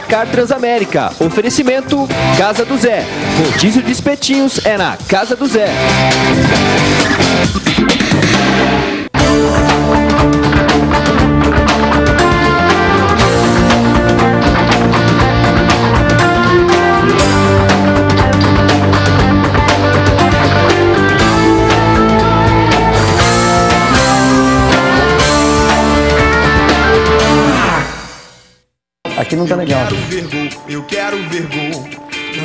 Placar Transamérica. Oferecimento Casa do Zé. Rodízio de espetinhos é na Casa do Zé. Aqui não tá legal. Eu quero ver gol.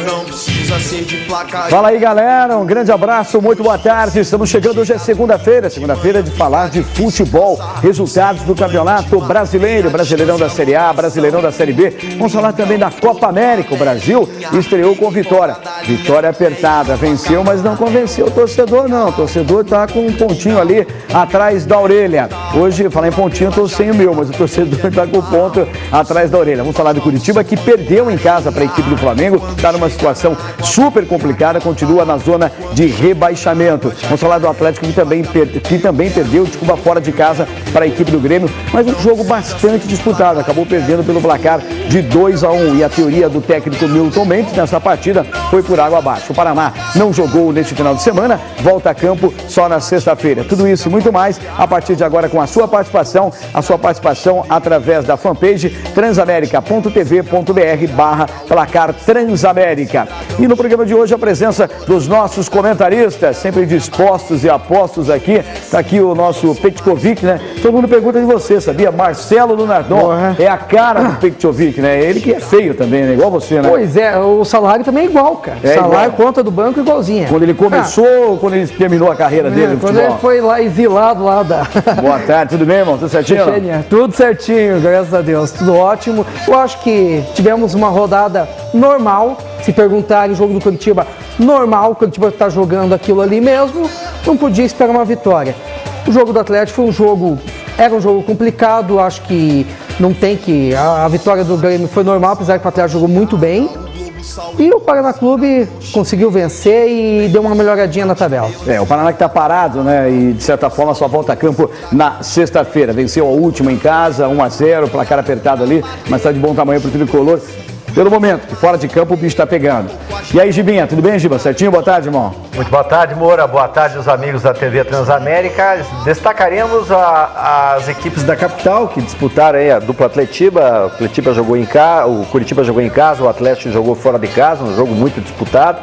Não precisa ser de placar. Fala aí, galera, um grande abraço, muito boa tarde. Estamos chegando, hoje é segunda-feira de falar de futebol, resultados do Campeonato Brasileiro, Brasileirão da Série A, Brasileirão da Série B. Vamos falar também da Copa América. O Brasil estreou com vitória apertada, venceu, mas não convenceu o torcedor não. O torcedor tá com um pontinho ali atrás da orelha. Hoje, falar em pontinho, eu tô sem o meu, mas o torcedor tá com o ponto atrás da orelha. Vamos falar do Curitiba, que perdeu em casa para a equipe do Flamengo, tá numa situação super complicada, continua na zona de rebaixamento. Vamos falar do Atlético, que também perdeu, desculpa, fora de casa para a equipe do Grêmio, mas um jogo bastante disputado, acabou perdendo pelo placar de 2-1, e a teoria do técnico Milton Mendes nessa partida foi por água abaixo. O Paraná não jogou neste final de semana, volta a campo só na sexta-feira. Tudo isso e muito mais a partir de agora com a sua participação através da fanpage transamerica.tv.br/placar Transamérica. E no programa de hoje a presença dos nossos comentaristas, sempre dispostos e apostos aqui. Está aqui o nosso Petkovic, né? Todo mundo pergunta de você, sabia? Marcelo Lunardon é a cara do Petkovic, né? Ele que é feio também, né? Igual você, né? Pois é, o salário também é igual, cara. Salário, conta do banco igualzinha. Quando ele começou ou quando ele terminou a carreira dele no quando futebol? ele foi lá exilado lá da... Boa tarde, tudo bem, irmão? Tudo certinho? Tudo certinho, graças a Deus, tudo ótimo. Eu acho que tivemos uma rodada normal. Se perguntarem o jogo do Curitiba, normal, o Curitiba está jogando aquilo ali mesmo, não podia esperar uma vitória. O jogo do Atlético era um jogo complicado, acho que não tem que... A vitória do Grêmio foi normal, apesar que o Atlético jogou muito bem. E o Paraná Clube conseguiu vencer e deu uma melhoradinha na tabela. O Paraná que está parado, né? E de certa forma só volta a campo na sexta-feira. Venceu a última em casa, 1-0, placar apertado ali, mas está de bom tamanho para o tricolor. Pelo momento, que fora de campo o bicho está pegando. E aí, Gibinha, tudo bem, Giba? Certinho? Boa tarde, irmão. Muito boa tarde, Moura. Boa tarde aos amigos da TV Transamérica. Destacaremos as equipes da capital que disputaram aí a dupla Atletiba. O Atletiba jogou em casa, o Curitiba jogou em casa, o Atlético jogou fora de casa, um jogo muito disputado.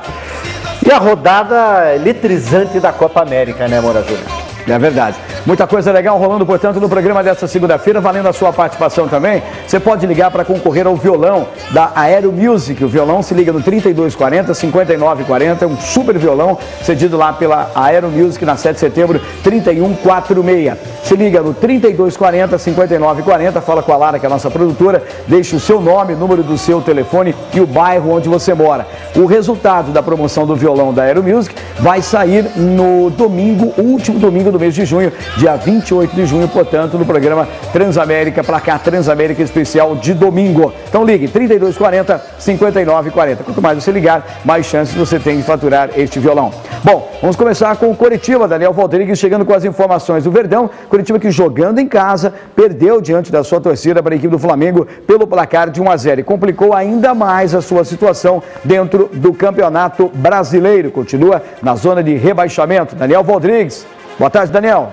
E a rodada eletrizante da Copa América, né, Moura Júnior? É verdade. Muita coisa legal rolando, portanto, no programa desta segunda-feira, valendo a sua participação também. Você pode ligar para concorrer ao violão da Aero Music. O violão se liga no 3240-5940, é um super violão cedido lá pela Aero Music na 7 de setembro, 3146. Se liga no 3240-5940, fala com a Lara, que é a nossa produtora, deixa o seu nome, número do seu telefone e o bairro onde você mora. O resultado da promoção do violão da Aero Music vai sair no domingo, último domingo do mês de junho, dia 28 de junho, portanto, no programa Transamérica, placar Transamérica especial de domingo. Então ligue, 3240-5940. Quanto mais você ligar, mais chances você tem de faturar este violão. Bom, vamos começar com o Coritiba. Daniel Rodrigues chegando com as informações do Verdão. Coritiba que jogando em casa, perdeu diante da sua torcida para a equipe do Flamengo pelo placar de 1-0 e complicou ainda mais a sua situação dentro do Campeonato Brasileiro. Continua na zona de rebaixamento. Daniel Rodrigues. Boa tarde, Daniel.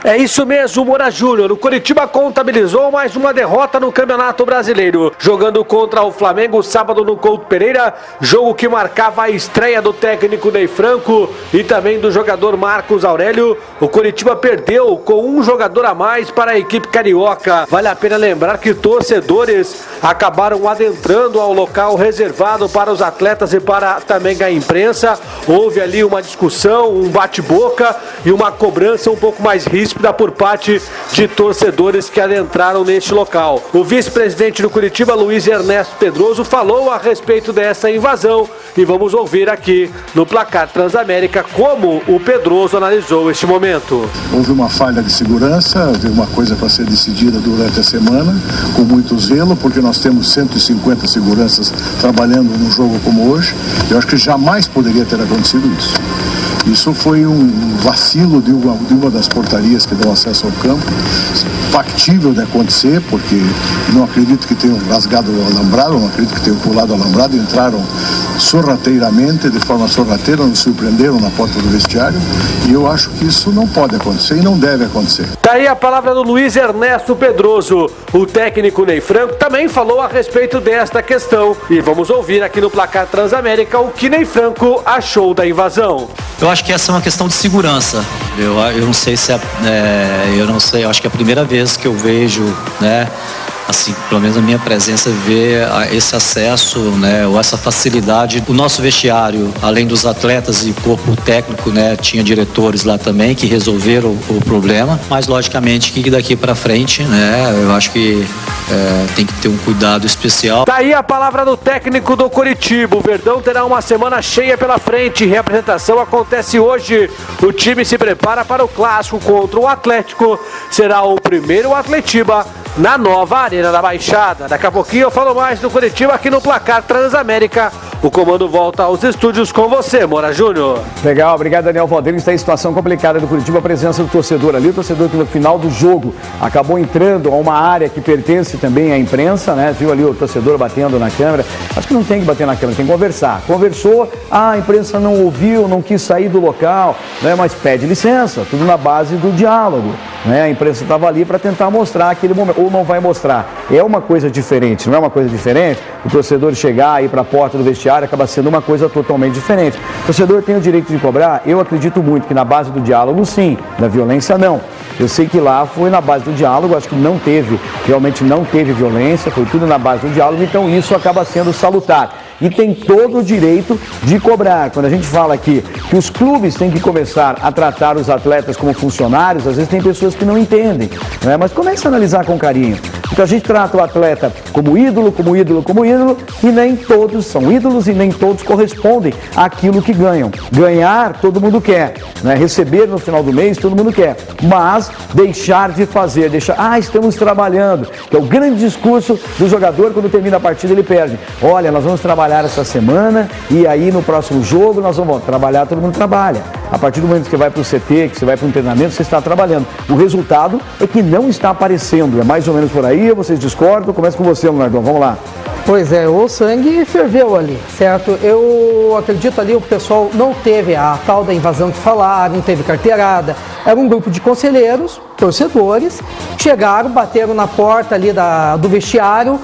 É isso mesmo, Moura Júnior. O Coritiba contabilizou mais uma derrota no Campeonato Brasileiro. Jogando contra o Flamengo sábado no Couto Pereira, jogo que marcava a estreia do técnico Ney Franco e também do jogador Marcos Aurélio. O Coritiba perdeu com um jogador a mais para a equipe carioca. Vale a pena lembrar que torcedores acabaram adentrando ao local reservado para os atletas e para também a imprensa. Houve ali uma discussão, um bate-boca e uma cobrança um pouco mais ríspida por parte de torcedores que adentraram neste local. O vice-presidente do Curitiba, Luiz Ernesto Pedroso, falou a respeito dessa invasão e vamos ouvir aqui no Placar Transamérica como o Pedroso analisou este momento. Houve uma falha de segurança, houve uma coisa para ser decidida durante a semana, com muito zelo, porque nós temos 150 seguranças trabalhando num jogo como hoje. Eu acho que jamais poderia ter acontecido isso. Isso foi um vacilo de uma das portarias que dão acesso ao campo, factível de acontecer, porque não acredito que tenham rasgado o alambrado, não acredito que tenham pulado o alambrado, entraram sorrateiramente, de forma sorrateira, nos surpreenderam na porta do vestiário, e eu acho que isso não pode acontecer e não deve acontecer. Tá aí a palavra do Luiz Ernesto Pedroso. O técnico Ney Franco também falou a respeito desta questão. E vamos ouvir aqui no Placar Transamérica o que Ney Franco achou da invasão. Eu acho que essa é uma questão de segurança. Eu não sei se eu acho que é a primeira vez que eu vejo, né, assim, pelo menos a minha presença, ver esse acesso, né, ou essa facilidade. O nosso vestiário, além dos atletas e corpo técnico, né, tinha diretores lá também que resolveram o problema, mas logicamente que daqui para frente, né, eu acho que tem que ter um cuidado especial. Tá aí a palavra do técnico do Coritiba. O Verdão terá uma semana cheia pela frente. Reapresentação acontece hoje. O time se prepara para o clássico contra o Atlético. Será o primeiro Atletiba na nova Arena da Baixada. Daqui a pouquinho eu falo mais do Coritiba aqui no Placar Transamérica. O comando volta aos estúdios com você, Moura Júnior. Legal, obrigado, Daniel Valdez. Está em situação complicada do Coritiba, a presença do torcedor ali. O torcedor que no final do jogo acabou entrando a uma área que pertence também à imprensa, né? Viu ali o torcedor batendo na câmera. Acho que não tem que bater na câmera, tem que conversar. Conversou, a imprensa não ouviu, não quis sair do local, né? Mas pede licença, tudo na base do diálogo, né? A imprensa estava ali para tentar mostrar aquele momento, ou não vai mostrar. É uma coisa diferente, não é uma coisa diferente? O torcedor chegar, ir para a porta do vestiário, acaba sendo uma coisa totalmente diferente. O torcedor tem o direito de cobrar? Eu acredito muito que na base do diálogo, sim. Da violência, não. Eu sei que lá foi na base do diálogo, acho que não teve, realmente não teve violência, foi tudo na base do diálogo, então isso acaba sendo salutar. E tem todo o direito de cobrar. Quando a gente fala aqui que os clubes têm que começar a tratar os atletas como funcionários, às vezes tem pessoas que não entendem, né? Mas comece a analisar com carinho. Então a gente trata o atleta como ídolo, e nem todos são ídolos e nem todos correspondem àquilo que ganham. Ganhar, todo mundo quer, né? Receber no final do mês, todo mundo quer. Mas deixar de fazer, estamos trabalhando, que é o grande discurso do jogador quando termina a partida, ele perde. Olha, nós vamos trabalhar essa semana e aí no próximo jogo nós vamos trabalhar, todo mundo trabalha. A partir do momento que você vai para o CT, que você vai para um treinamento, você está trabalhando. O resultado é que não está aparecendo. É mais ou menos por aí, vocês discordam? Começa com você, Leonardo. Vamos lá. Pois é, o sangue ferveu ali, certo? Eu acredito ali o pessoal não teve a tal da invasão que falaram, não teve carteirada. Era um grupo de conselheiros, torcedores, chegaram, bateram na porta ali do vestiário,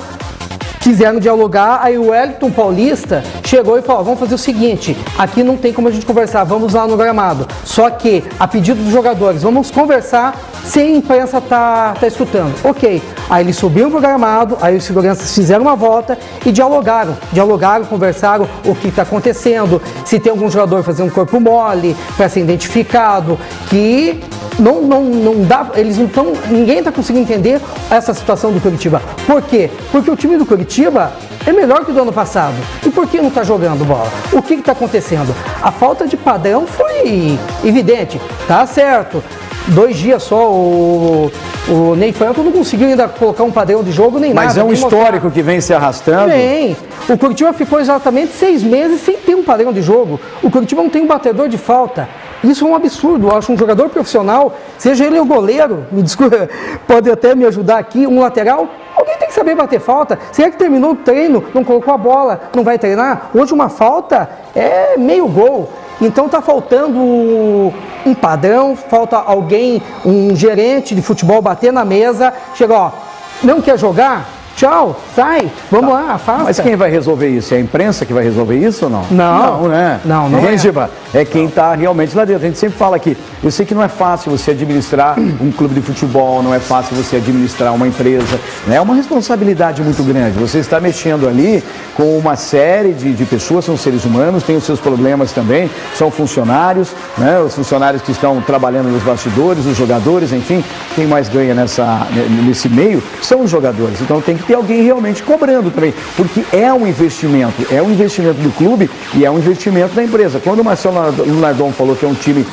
quiseram dialogar, aí o Wellington Paulista chegou e falou, vamos fazer o seguinte, aqui não tem como a gente conversar, vamos lá no gramado. Só que, a pedido dos jogadores, vamos conversar sem a imprensa tá escutando. Ok, aí eles subiram pro gramado, aí os seguranças fizeram uma volta e dialogaram, conversaram o que está acontecendo, se tem algum jogador fazendo corpo mole, para ser identificado, que não dá, ninguém está conseguindo entender essa situação do Coritiba. Por quê? Porque o time do Coritiba é melhor que o do ano passado. E por que não está jogando bola? O que está acontecendo? A falta de padrão foi evidente. Tá certo. 2 dias só o Ney Franco não conseguiu ainda colocar um padrão de jogo nem nada. Mas é um histórico que vem se arrastando. Bem, o Coritiba ficou exatamente 6 meses sem ter um padrão de jogo. O Coritiba não tem um batedor de falta. Isso é um absurdo. Eu acho um jogador profissional, seja ele o goleiro, me desculpa, pode até me ajudar aqui, um lateral, alguém tem que saber bater falta. Se é que terminou o treino, não colocou a bola, não vai treinar, hoje uma falta é meio gol. Então está faltando um padrão, falta alguém, um gerente de futebol bater na mesa, chega, ó, não quer jogar? Tchau, sai, vamos lá, afasta. Mas quem vai resolver isso? É a imprensa que vai resolver isso ou não? Não, né? Não é. Giba? É quem está realmente lá dentro. A gente sempre fala aqui, eu sei que não é fácil você administrar um clube de futebol, não é fácil você administrar uma empresa, né? É uma responsabilidade muito grande. Você está mexendo ali com uma série de pessoas, são seres humanos, têm os seus problemas também, são funcionários, né? Os funcionários que estão trabalhando nos bastidores, os jogadores, enfim, quem mais ganha nesse meio são os jogadores. Então tem que ter ter alguém realmente cobrando também, porque é um investimento do clube e é um investimento da empresa. Quando o Marcelo Nardon falou que é um time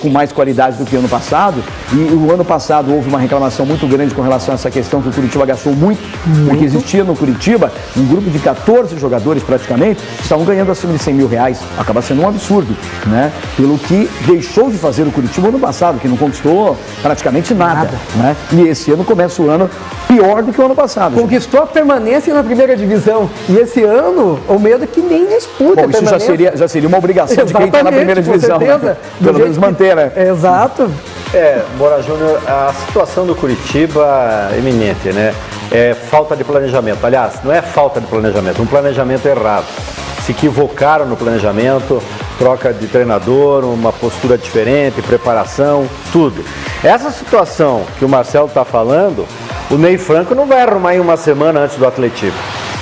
com mais qualidade do que ano passado, e o ano passado houve uma reclamação muito grande com relação a essa questão que o Curitiba gastou muito, porque existia no Curitiba um grupo de 14 jogadores praticamente, que estavam ganhando acima de 100 mil reais. Acaba sendo um absurdo, né? Pelo que deixou de fazer o Curitiba ano passado, que não conquistou praticamente nada. Né? E esse ano começa o ano pior do que o ano passado. Conquistou a permanência na primeira divisão. E esse ano, o medo é que nem disputa. Bom, isso já seria uma obrigação de quem está na primeira divisão. Né? Pelo menos manter, né? Exato. Moura Júnior, a situação do Curitiba é eminente, né? É falta de planejamento. Aliás, não é falta de planejamento, um planejamento errado. Se equivocaram no planejamento, troca de treinador, uma postura diferente, preparação, tudo. Essa situação que o Marcelo está falando, o Ney Franco não vai arrumar em uma semana antes do Atletiba.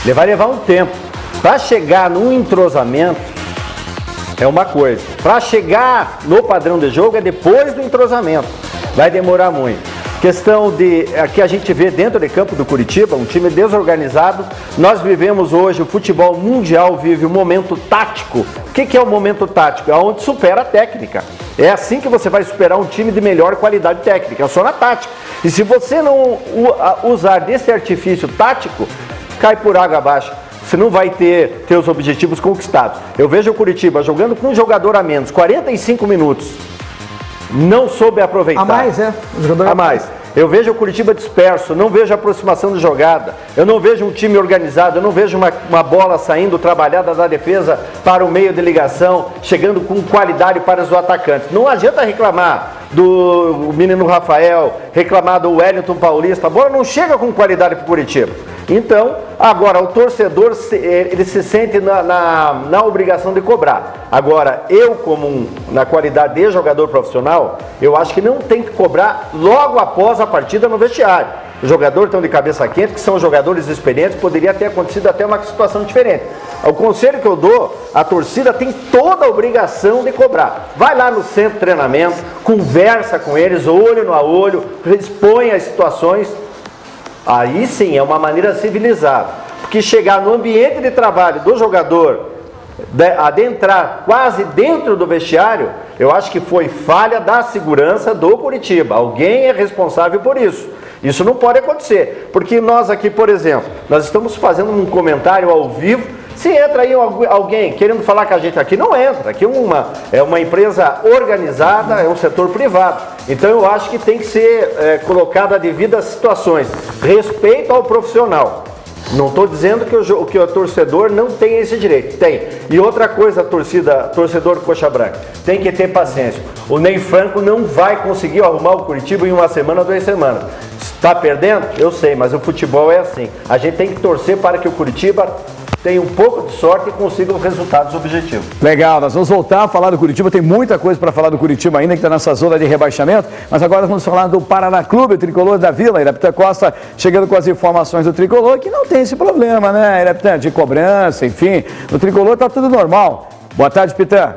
Ele vai levar um tempo. Para chegar num entrosamento, é uma coisa. Para chegar no padrão de jogo, é depois do entrosamento. Vai demorar muito. Questão de que a gente vê dentro de campo do Curitiba, um time desorganizado. Nós vivemos hoje, o futebol mundial vive um momento tático. O que é o momento tático? É onde supera a técnica. É assim que você vai superar um time de melhor qualidade técnica, é só na tática. E se você não usar desse artifício tático, cai por água abaixo. Você não vai ter os objetivos conquistados. Eu vejo o Curitiba jogando com um jogador a menos, 45 minutos. Não soube aproveitar. A mais, A mais. Eu vejo o Curitiba disperso, não vejo aproximação de jogada, eu não vejo um time organizado, eu não vejo uma bola saindo trabalhada da defesa para o meio de ligação, chegando com qualidade para os atacantes. Não adianta reclamar do menino Rafael, reclamar do Wellington Paulista, a bola não chega com qualidade para o Curitiba. Então, agora, o torcedor, ele se sente na obrigação de cobrar. Agora, na qualidade de jogador profissional, eu acho que não tem que cobrar logo após a partida no vestiário. Os jogadores estão de cabeça quente, que são jogadores experientes, poderia ter acontecido até uma situação diferente. O conselho que eu dou, a torcida tem toda a obrigação de cobrar. Vai lá no centro de treinamento, conversa com eles, olho no olho, expõe as situações. Aí sim, é uma maneira civilizada. Porque chegar no ambiente de trabalho do jogador, adentrar quase dentro do vestiário, eu acho que foi falha da segurança do Curitiba. Alguém é responsável por isso. Isso não pode acontecer. Porque nós aqui, por exemplo, nós estamos fazendo um comentário ao vivo. Se entra aí alguém querendo falar com a gente aqui, não entra. Aqui é uma empresa organizada, é um setor privado. Então eu acho que tem que ser colocada a devidas situações. Respeito ao profissional. Não estou dizendo que o torcedor não tem esse direito. Tem. E outra coisa, torcedor coxa branca, tem que ter paciência. O Ney Franco não vai conseguir arrumar o Curitiba em uma semana, 2 semanas. Está perdendo? Eu sei, mas o futebol é assim. A gente tem que torcer para que o Curitiba tenha um pouco de sorte e consiga os resultados objetivos. Legal, nós vamos voltar a falar do Curitiba, tem muita coisa para falar do Curitiba ainda, que está nessa zona de rebaixamento, mas agora vamos falar do Paraná Clube, o tricolor da Vila. Irapitã Costa chegando com as informações do tricolor, que não tem esse problema, né, Irapitã, de cobrança, enfim, no tricolor está tudo normal. Boa tarde, Pitã.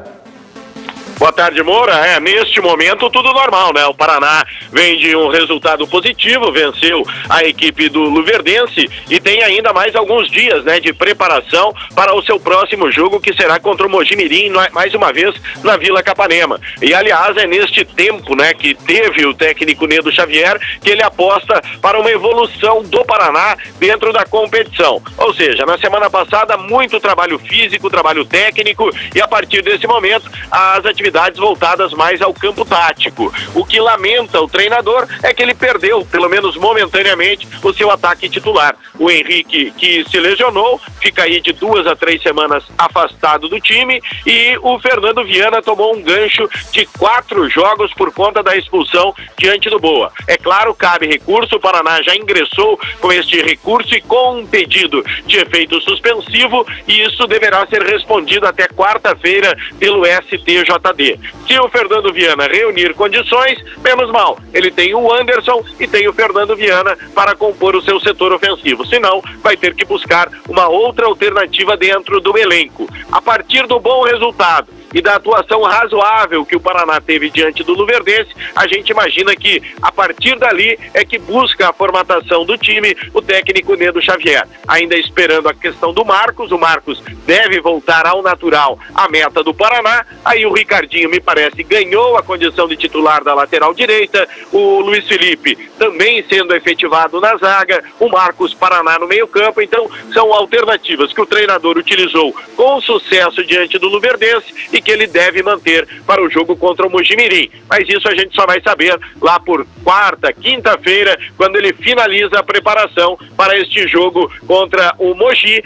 Boa tarde, Moura. Neste momento tudo normal, né? O Paraná vem de um resultado positivo, venceu a equipe do Luverdense e tem ainda mais alguns dias, né, de preparação para o seu próximo jogo, que será contra o Mojimirim, mais uma vez na Vila Capanema. E aliás, é neste tempo, né, que teve o técnico Nedo Xavier, que ele aposta para uma evolução do Paraná dentro da competição. Ou seja, na semana passada, muito trabalho físico, trabalho técnico, e a partir desse momento, as atividades voltadas mais ao campo tático. O que lamenta o treinador é que ele perdeu, pelo menos momentaneamente, o seu ataque titular. O Henrique, que se lesionou, fica aí de 2 a 3 semanas afastado do time, e o Fernando Viana tomou um gancho de 4 jogos por conta da expulsão diante do Boa. É claro, cabe recurso, o Paraná já ingressou com este recurso e com um pedido de efeito suspensivo, e isso deverá ser respondido até quarta-feira pelo STJD. Se o Fernando Viana reunir condições, menos mal, ele tem o Anderson e tem o Fernando Viana para compor o seu setor ofensivo. Senão, vai ter que buscar uma outra alternativa dentro do elenco. A partir do bom resultado e da atuação razoável que o Paraná teve diante do Luverdense, a gente imagina que a partir dali é que busca a formatação do time o técnico Nedo Xavier. Ainda esperando a questão do Marcos, o Marcos deve voltar ao natural, a meta do Paraná. Aí o Ricardinho, me parece, ganhou a condição de titular da lateral direita, o Luiz Felipe também sendo efetivado na zaga, o Marcos Paraná no meio campo. Então são alternativas que o treinador utilizou com sucesso diante do Luverdense e que ele deve manter para o jogo contra o Mojimirim. Mas isso a gente só vai saber lá por quarta, quinta-feira, quando ele finaliza a preparação para este jogo contra o Mogi,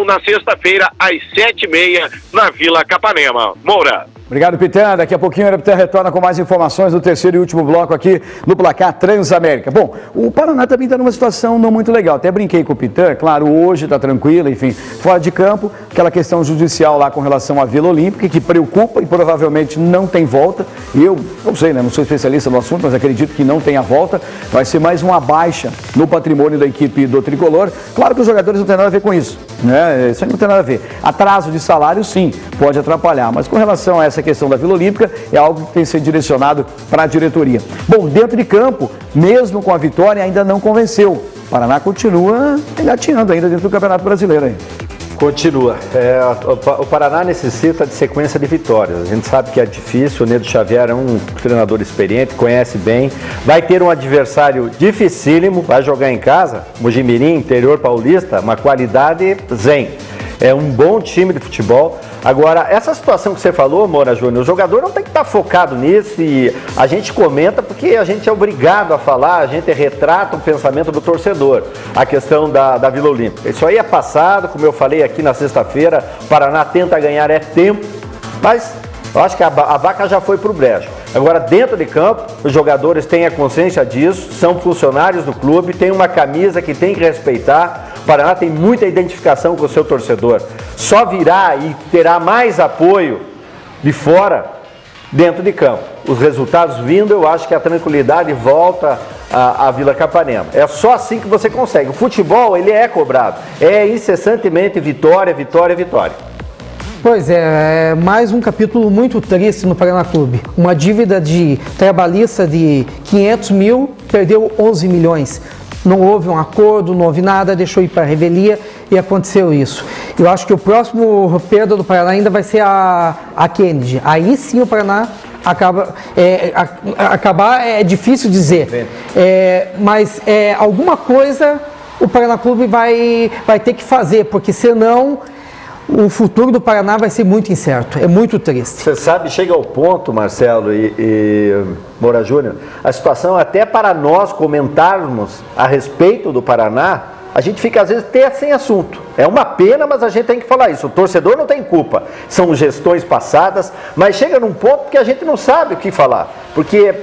na sexta-feira, às 7h30, na Vila Capanema. Moura. Obrigado, Pitã. Daqui a pouquinho o Pitã retorna com mais informações do terceiro e último bloco aqui no Placar Transamérica. Bom, o Paraná também está numa situação não muito legal. Até brinquei com o Pitã, claro, hoje está tranquilo, enfim, fora de campo, aquela questão judicial lá com relação à Vila Olímpica, que preocupa e provavelmente não tem volta. Eu não sei, né? Não sou especialista no assunto, mas acredito que não tenha volta. Vai ser mais uma baixa no patrimônio da equipe do Tricolor. Claro que os jogadores não têm nada a ver com isso, né? Isso aí não tem nada a ver. Atraso de salário, sim, pode atrapalhar, mas com relação a essa questão da Vila Olímpica, é algo que tem que ser direcionado para a diretoria. Bom, dentro de campo, mesmo com a vitória, ainda não convenceu. O Paraná continua engatinhando ainda dentro do Campeonato Brasileiro. Aí. Continua. O Paraná necessita de sequência de vitórias. A gente sabe que é difícil, o Nedo Xavier é um treinador experiente, conhece bem. Vai ter um adversário dificílimo, vai jogar em casa, Mojimirim, interior paulista, uma qualidade zen. É um bom time de futebol. Agora, essa situação que você falou, Moura Júnior, o jogador não tem que estar focado nisso e a gente comenta porque a gente é obrigado a falar, a gente retrata o pensamento do torcedor, a questão da Vila Olímpica. Isso aí é passado, como eu falei aqui na sexta-feira, o Paraná tenta ganhar tempo, mas eu acho que a vaca já foi para o brejo. Agora, dentro de campo, os jogadores têm a consciência disso, são funcionários do clube, tem uma camisa que tem que respeitar. O Paraná tem muita identificação com o seu torcedor. Só virá e terá mais apoio de fora dentro de campo. Os resultados vindo, eu acho que a tranquilidade volta à Vila Capanema. É só assim que você consegue. O futebol, ele é cobrado. É incessantemente vitória, vitória, vitória. Pois é, mais um capítulo muito triste no Paraná Clube. Uma dívida trabalhista de 500 mil, perdeu 11 milhões. Não houve um acordo, não houve nada, deixou ir para a revelia e aconteceu isso. Eu acho que o próximo perda do Paraná ainda vai ser a Kennedy. Aí sim o Paraná acabar é difícil dizer, mas alguma coisa o Paraná Clube vai ter que fazer, porque senão o futuro do Paraná vai ser muito incerto, é muito triste. Você sabe, chega ao ponto, Marcelo e Moura Júnior, a situação até para nós comentarmos a respeito do Paraná, a gente fica às vezes até sem assunto. É uma pena, mas a gente tem que falar isso. O torcedor não tem culpa, são gestões passadas, mas chega num ponto que a gente não sabe o que falar, porque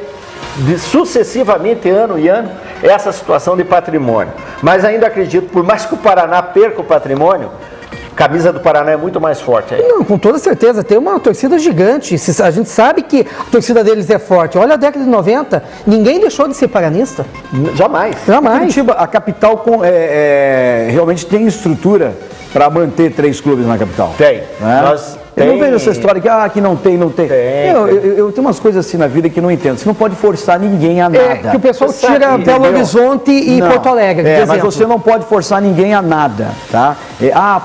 sucessivamente, ano e ano, essa situação de patrimônio. Mas ainda acredito, por mais que o Paraná perca o patrimônio, a camisa do Paraná é muito mais forte aí. Não, com toda certeza, tem uma torcida gigante, a gente sabe que a torcida deles é forte. Olha a década de 90, ninguém deixou de ser paranista. Jamais. Curitiba, a capital realmente tem estrutura para manter 3 clubes na capital. Tem. Né? Eu não vejo essa história que não tem. Eu tenho umas coisas assim na vida que não entendo. Você não pode forçar ninguém a nada. Que o pessoal tira Belo Horizonte e Porto Alegre, por exemplo. Mas você não pode forçar ninguém a nada, tá?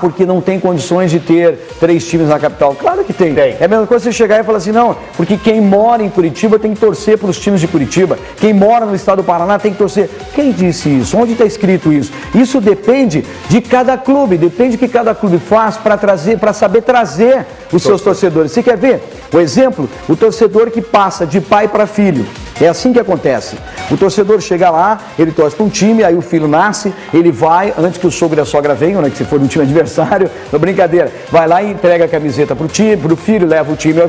Porque não tem condições de ter 3 times na capital. Claro que tem. É a mesma coisa você chegar e falar assim, não, porque quem mora em Curitiba tem que torcer para os times de Curitiba. Quem mora no estado do Paraná tem que torcer. Quem disse isso? Onde está escrito isso? Isso depende de cada clube, depende do que cada clube faz para saber trazer os seus torcedores. Você quer ver? O exemplo, o torcedor que passa de pai para filho. É assim que acontece. O torcedor chega lá, ele torce para um time, aí o filho nasce, ele vai, antes que o sogro e a sogra venham, né, que se for um time adversário, não brincadeira, vai lá e entrega a camiseta para o time, para o filho, leva o time.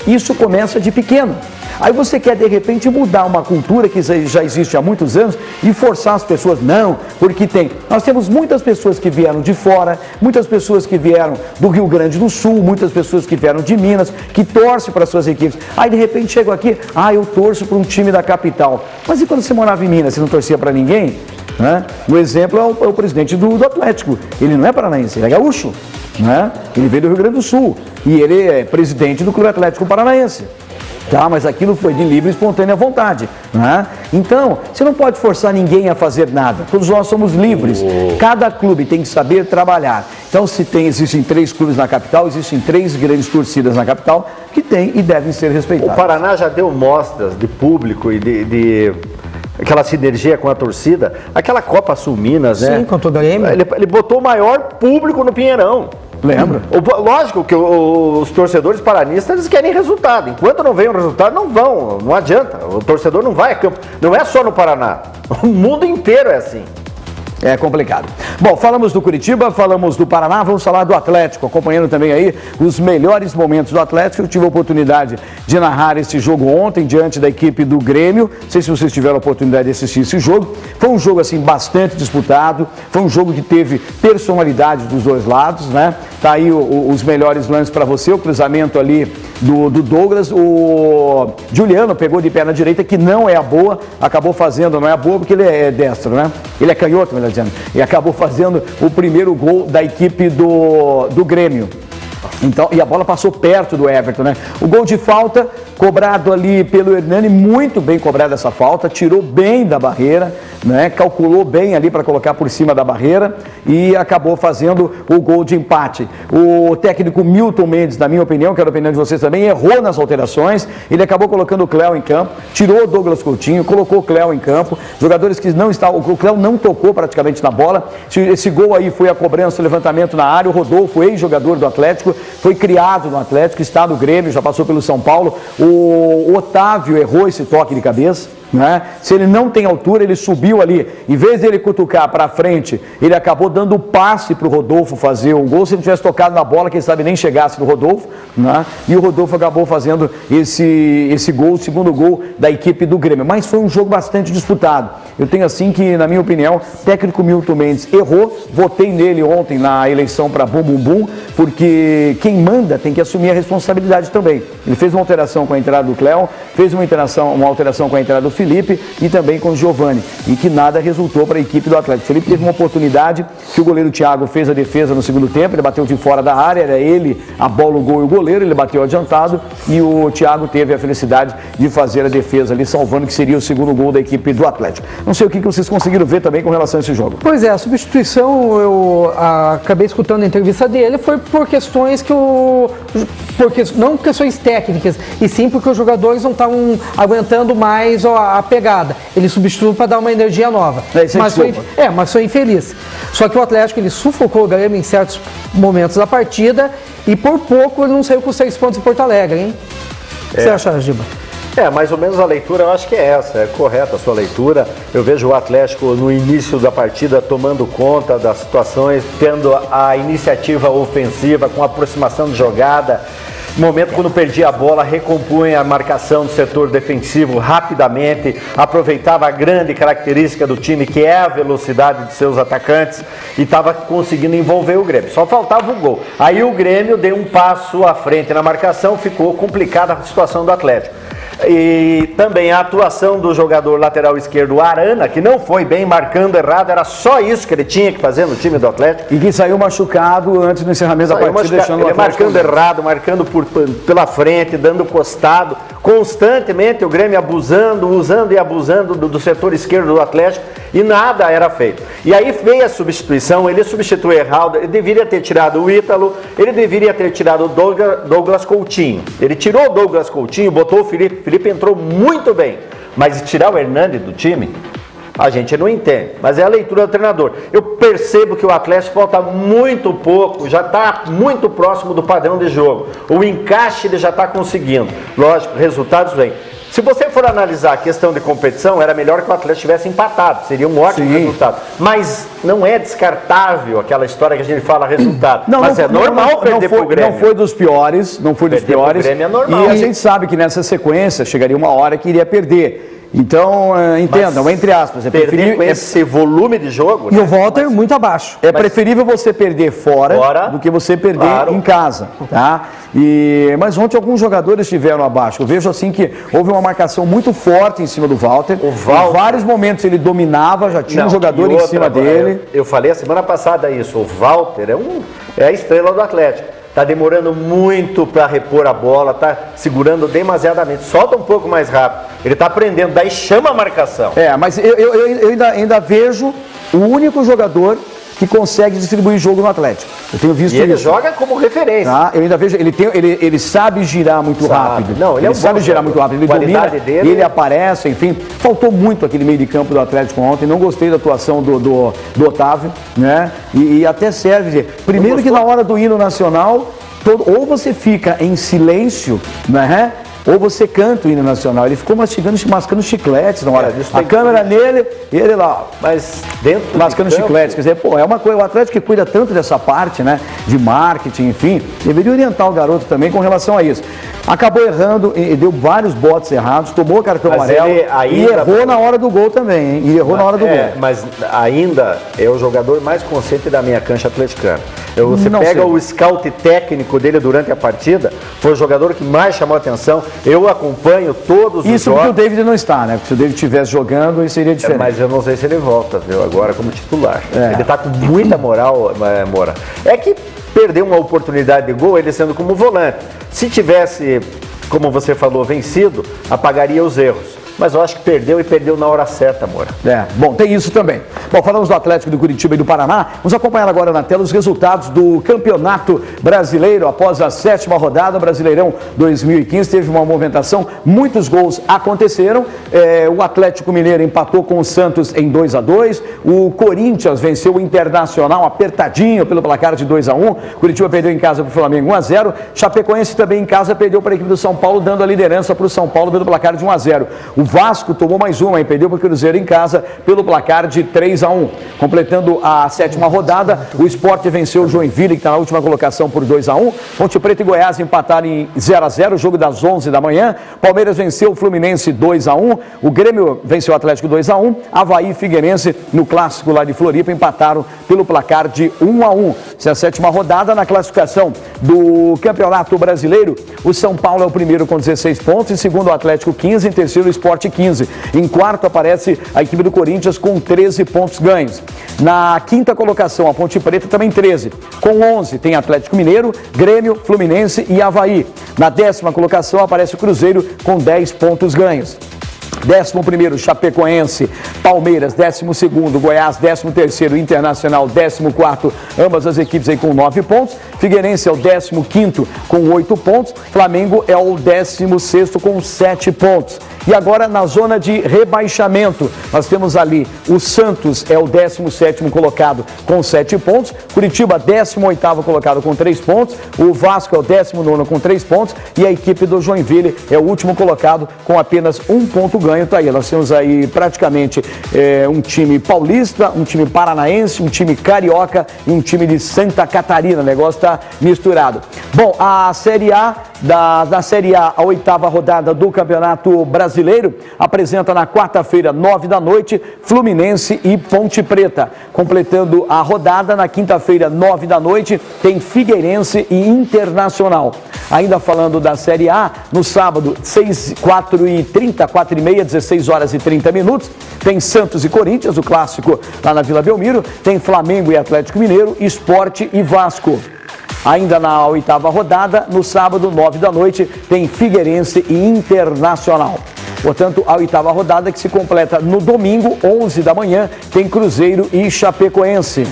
Isso começa de pequeno. Aí você quer, de repente, mudar uma cultura que já existe há muitos anos e forçar as pessoas. Não, porque tem. Nós temos muitas pessoas que vieram de fora, muitas pessoas que vieram do Rio Grande do Sul, muitas pessoas que vieram de Minas, que torcem para suas equipes. Aí, de repente, chegam aqui, eu torço para um time da capital. Mas e quando você morava em Minas, você não torcia para ninguém? né? O exemplo é o presidente do Atlético. Ele não é paranaense, ele é gaúcho, né? Ele veio do Rio Grande do Sul e ele é presidente do Clube Atlético Paranaense. Tá, mas aquilo foi de livre e espontânea vontade, né? Então, você não pode forçar ninguém a fazer nada. Todos nós somos livres. Cada clube tem que saber trabalhar. Então, existem 3 clubes na capital, existem 3 grandes torcidas na capital que têm e devem ser respeitadas. O Paraná já deu mostras de público e de aquela sinergia com a torcida. Aquela Copa Sul Minas, né? Sim, com toda a Grêmio. Ele botou o maior público no Pinheirão. Lembra? Lógico que os torcedores paranistas eles querem resultado. Enquanto não vem o resultado, não vão. Não adianta. O torcedor não vai a campo. Não é só no Paraná. O mundo inteiro é assim. É complicado. Bom, falamos do Curitiba, falamos do Paraná, vamos falar do Atlético, acompanhando também aí os melhores momentos do Atlético. Eu tive a oportunidade de narrar esse jogo ontem diante da equipe do Grêmio. Não sei se vocês tiveram a oportunidade de assistir esse jogo. Foi um jogo assim bastante disputado, foi um jogo que teve personalidade dos dois lados, né? Tá aí os melhores lances para você, o cruzamento ali do Douglas, o Juliano pegou de perna direita, que não é a boa, acabou fazendo, não é a boa porque ele é destro, né? Ele é canhoto, melhor dizendo, e acabou fazendo o primeiro gol da equipe do Grêmio. Então, e a bola passou perto do Everton, né? O gol de falta, cobrado ali pelo Hernani, muito bem cobrada essa falta, tirou bem da barreira, né? Calculou bem ali para colocar por cima da barreira e acabou fazendo o gol de empate. O técnico Milton Mendes, na minha opinião, quero a opinião de vocês também, errou nas alterações, ele acabou colocando o Cléo em campo, tirou o Douglas Coutinho, colocou o Cléo em campo, jogadores que não estavam, o Cléo não tocou praticamente na bola, esse gol aí foi a cobrança, o levantamento na área, o Rodolfo, ex-jogador do Atlético, foi criado no Atlético, está no Grêmio, já passou pelo São Paulo. O Otávio errou esse toque de cabeça, né? Se ele não tem altura, ele subiu ali. Em vez dele cutucar para frente, ele acabou dando o passe para o Rodolfo fazer o gol. Se ele tivesse tocado na bola, quem sabe nem chegasse no Rodolfo, né? E o Rodolfo acabou fazendo esse gol, o segundo gol da equipe do Grêmio. Mas foi um jogo bastante disputado. Eu tenho assim que, na minha opinião, o técnico Milton Mendes errou. Votei nele ontem na eleição para Bum Bum Bum, porque quem manda tem que assumir a responsabilidade também. Ele fez uma alteração com a entrada do Cléo, fez uma alteração com a entrada do Felipe e também com o Giovani, e que nada resultou para a equipe do Atlético. O Felipe teve uma oportunidade que o goleiro Thiago fez a defesa no segundo tempo, ele bateu de fora da área, era ele a bola, o gol e o goleiro, ele bateu adiantado e o Thiago teve a felicidade de fazer a defesa ali, salvando que seria o segundo gol da equipe do Atlético. Não sei o que vocês conseguiram ver também com relação a esse jogo. Pois é, a substituição, eu acabei escutando a entrevista dele, foi por questões não questões técnicas, e sim porque os jogadores não estavam aguentando mais a pegada. Ele substituiu para dar uma energia nova. Mas foi infeliz. Só que o Atlético, ele sufocou o Grêmio em certos momentos da partida e por pouco ele não saiu com 6 pontos em Porto Alegre, hein? O que você acha, Giba? Mais ou menos a leitura eu acho que é essa, é correta a sua leitura. Eu vejo o Atlético no início da partida tomando conta das situações, tendo a iniciativa ofensiva com aproximação de jogada. No momento quando perdia a bola, recompunha a marcação do setor defensivo rapidamente, aproveitava a grande característica do time, que é a velocidade de seus atacantes, e estava conseguindo envolver o Grêmio. Só faltava o gol. Aí o Grêmio deu um passo à frente na marcação, ficou complicada a situação do Atlético. E também a atuação do jogador lateral esquerdo Arana, que não foi bem, marcando errado, era só isso que ele tinha que fazer no time do Atlético. E que saiu machucado antes do encerramento da partida, deixando o Atlético marcando errado, marcando pela frente, dando costado, constantemente o Grêmio usando e abusando do setor esquerdo do Atlético, e nada era feito. E aí veio a substituição, ele substituiu errado, ele deveria ter tirado o Ítalo, ele deveria ter tirado o Douglas Coutinho. Ele tirou o Douglas Coutinho, botou o Felipe entrou muito bem, mas tirar o Hernani do time, a gente não entende, mas é a leitura do treinador. Eu percebo que o Atlético falta muito pouco, já está muito próximo do padrão de jogo. O encaixe ele já está conseguindo. Lógico, resultados vêm. Se você for analisar a questão de competição, era melhor que o Atlético tivesse empatado, seria um ótimo resultado. Mas não é descartável aquela história que a gente fala resultado. Mas é normal perder para o Grêmio. Não foi dos piores, não foi dos piores. Grêmio é normal. E a gente sabe que nessa sequência chegaria uma hora que iria perder. Então, entendam, entre aspas, é perder preferível com esse volume de jogo. E o Walter muito abaixo. É preferível você perder fora do que você perder em casa, tá? Mas ontem alguns jogadores estiveram abaixo. Eu vejo assim que houve uma marcação muito forte em cima do Walter. Em vários momentos ele dominava, já tinha um jogador em cima dele. Eu falei a semana passada isso. O Walter é a estrela do Atlético. Está demorando muito para repor a bola, está segurando demasiadamente. Solta um pouco mais rápido. Ele está aprendendo, daí chama a marcação. Mas eu ainda vejo o único jogador que consegue distribuir jogo no Atlético. Eu tenho visto ele joga como referência. Tá? Eu ainda vejo, ele sabe girar muito rápido. Não, ele sabe girar muito rápido. Ele domina, ele aparece, enfim. Faltou muito aquele meio de campo do Atlético ontem. Não gostei da atuação do Otávio, né? E até serve. Primeiro que na hora do hino nacional, ou você fica em silêncio, né? Ou você canta o hino nacional. Ele ficou mascando chicletes na hora. A câmera nele e ele lá. Mas dentro mascando chicletes. Quer dizer, é uma coisa. O Atlético que cuida tanto dessa parte, né? De marketing, enfim. Deveria orientar o garoto também com relação a isso. Acabou errando e deu vários botes errados, tomou cartão amarelo e errou na hora do gol também, hein? E errou na hora do gol. Mas ainda é o jogador mais consciente da minha cancha atleticana. Você pega o scout técnico dele durante a partida, foi o jogador que mais chamou a atenção. Eu acompanho todos os jogos. Isso porque o David não está, né? Porque se o David estivesse jogando, isso seria diferente. Mas eu não sei se ele volta, viu? Agora como titular. Ele está com muita moral, Moura. É que perdeu uma oportunidade de gol, ele sendo como volante. Se tivesse, como você falou, vencido, apagaria os erros. Mas eu acho que perdeu e perdeu na hora certa, Moura. Bom, tem isso também. Bom, falamos do Atlético do Curitiba e do Paraná. Vamos acompanhar agora na tela os resultados do Campeonato Brasileiro. Após a 7ª rodada, o Brasileirão 2015 teve uma movimentação, muitos gols aconteceram. O Atlético Mineiro empatou com o Santos em 2-2. O Corinthians venceu o Internacional apertadinho pelo placar de 2-1. Curitiba perdeu em casa para o Flamengo 1-0. Chapecoense também em casa perdeu para a equipe do São Paulo, dando a liderança para o São Paulo pelo placar de 1-0. O Vasco tomou mais uma e perdeu para o Cruzeiro em casa pelo placar de 3-1. Completando a 7ª rodada, o Sport venceu o Joinville, que está na última colocação, por 2-1. Ponte Preta e Goiás empataram em 0-0, jogo das 11 da manhã. Palmeiras venceu o Fluminense 2-1. O Grêmio venceu o Atlético 2-1. Avaí e Figueirense, no clássico lá de Floripa, empataram pelo placar de 1-1. Essa é a 7ª rodada. Na classificação do Campeonato Brasileiro, o São Paulo é o primeiro com 16 pontos, em segundo o Atlético 15, em terceiro o Sport 15. Em quarto aparece a equipe do Corinthians com 13 pontos ganhos. Na 5ª colocação, a Ponte Preta também 13. Com 11 tem Atlético Mineiro, Grêmio, Fluminense e Avaí. Na 10ª colocação aparece o Cruzeiro com 10 pontos ganhos. 11º, Chapecoense, Palmeiras, 12º, Goiás, 13º, Internacional, 14º, ambas as equipes aí com 9 pontos. Figueirense é o 15º com 8 pontos. Flamengo é o 16º com 7 pontos. E agora na zona de rebaixamento, nós temos ali o Santos é o 17º colocado com 7 pontos. Curitiba, 18º colocado com 3 pontos. O Vasco é o 19º com 3 pontos. E a equipe do Joinville é o último colocado com apenas 1 ponto ganho. Tá aí, nós temos aí praticamente um time paulista, um time paranaense, um time carioca e um time de Santa Catarina. O negócio está misturado. Bom, a Série A, da Série A, a 8ª rodada do Campeonato Brasileiro, apresenta na quarta-feira, 9 da noite, Fluminense e Ponte Preta. Completando a rodada, na quinta-feira, 9 da noite, tem Figueirense e Internacional. Ainda falando da Série A, no sábado, 4h30, 4h30, 16 horas e 30 minutos, tem Santos e Corinthians, o clássico lá na Vila Belmiro, tem Flamengo e Atlético Mineiro, Sport e Vasco. Ainda na 8ª rodada, no sábado, 9 da noite, tem Figueirense e Internacional. Portanto, a 8ª rodada que se completa no domingo, 11 da manhã, tem Cruzeiro e Chapecoense.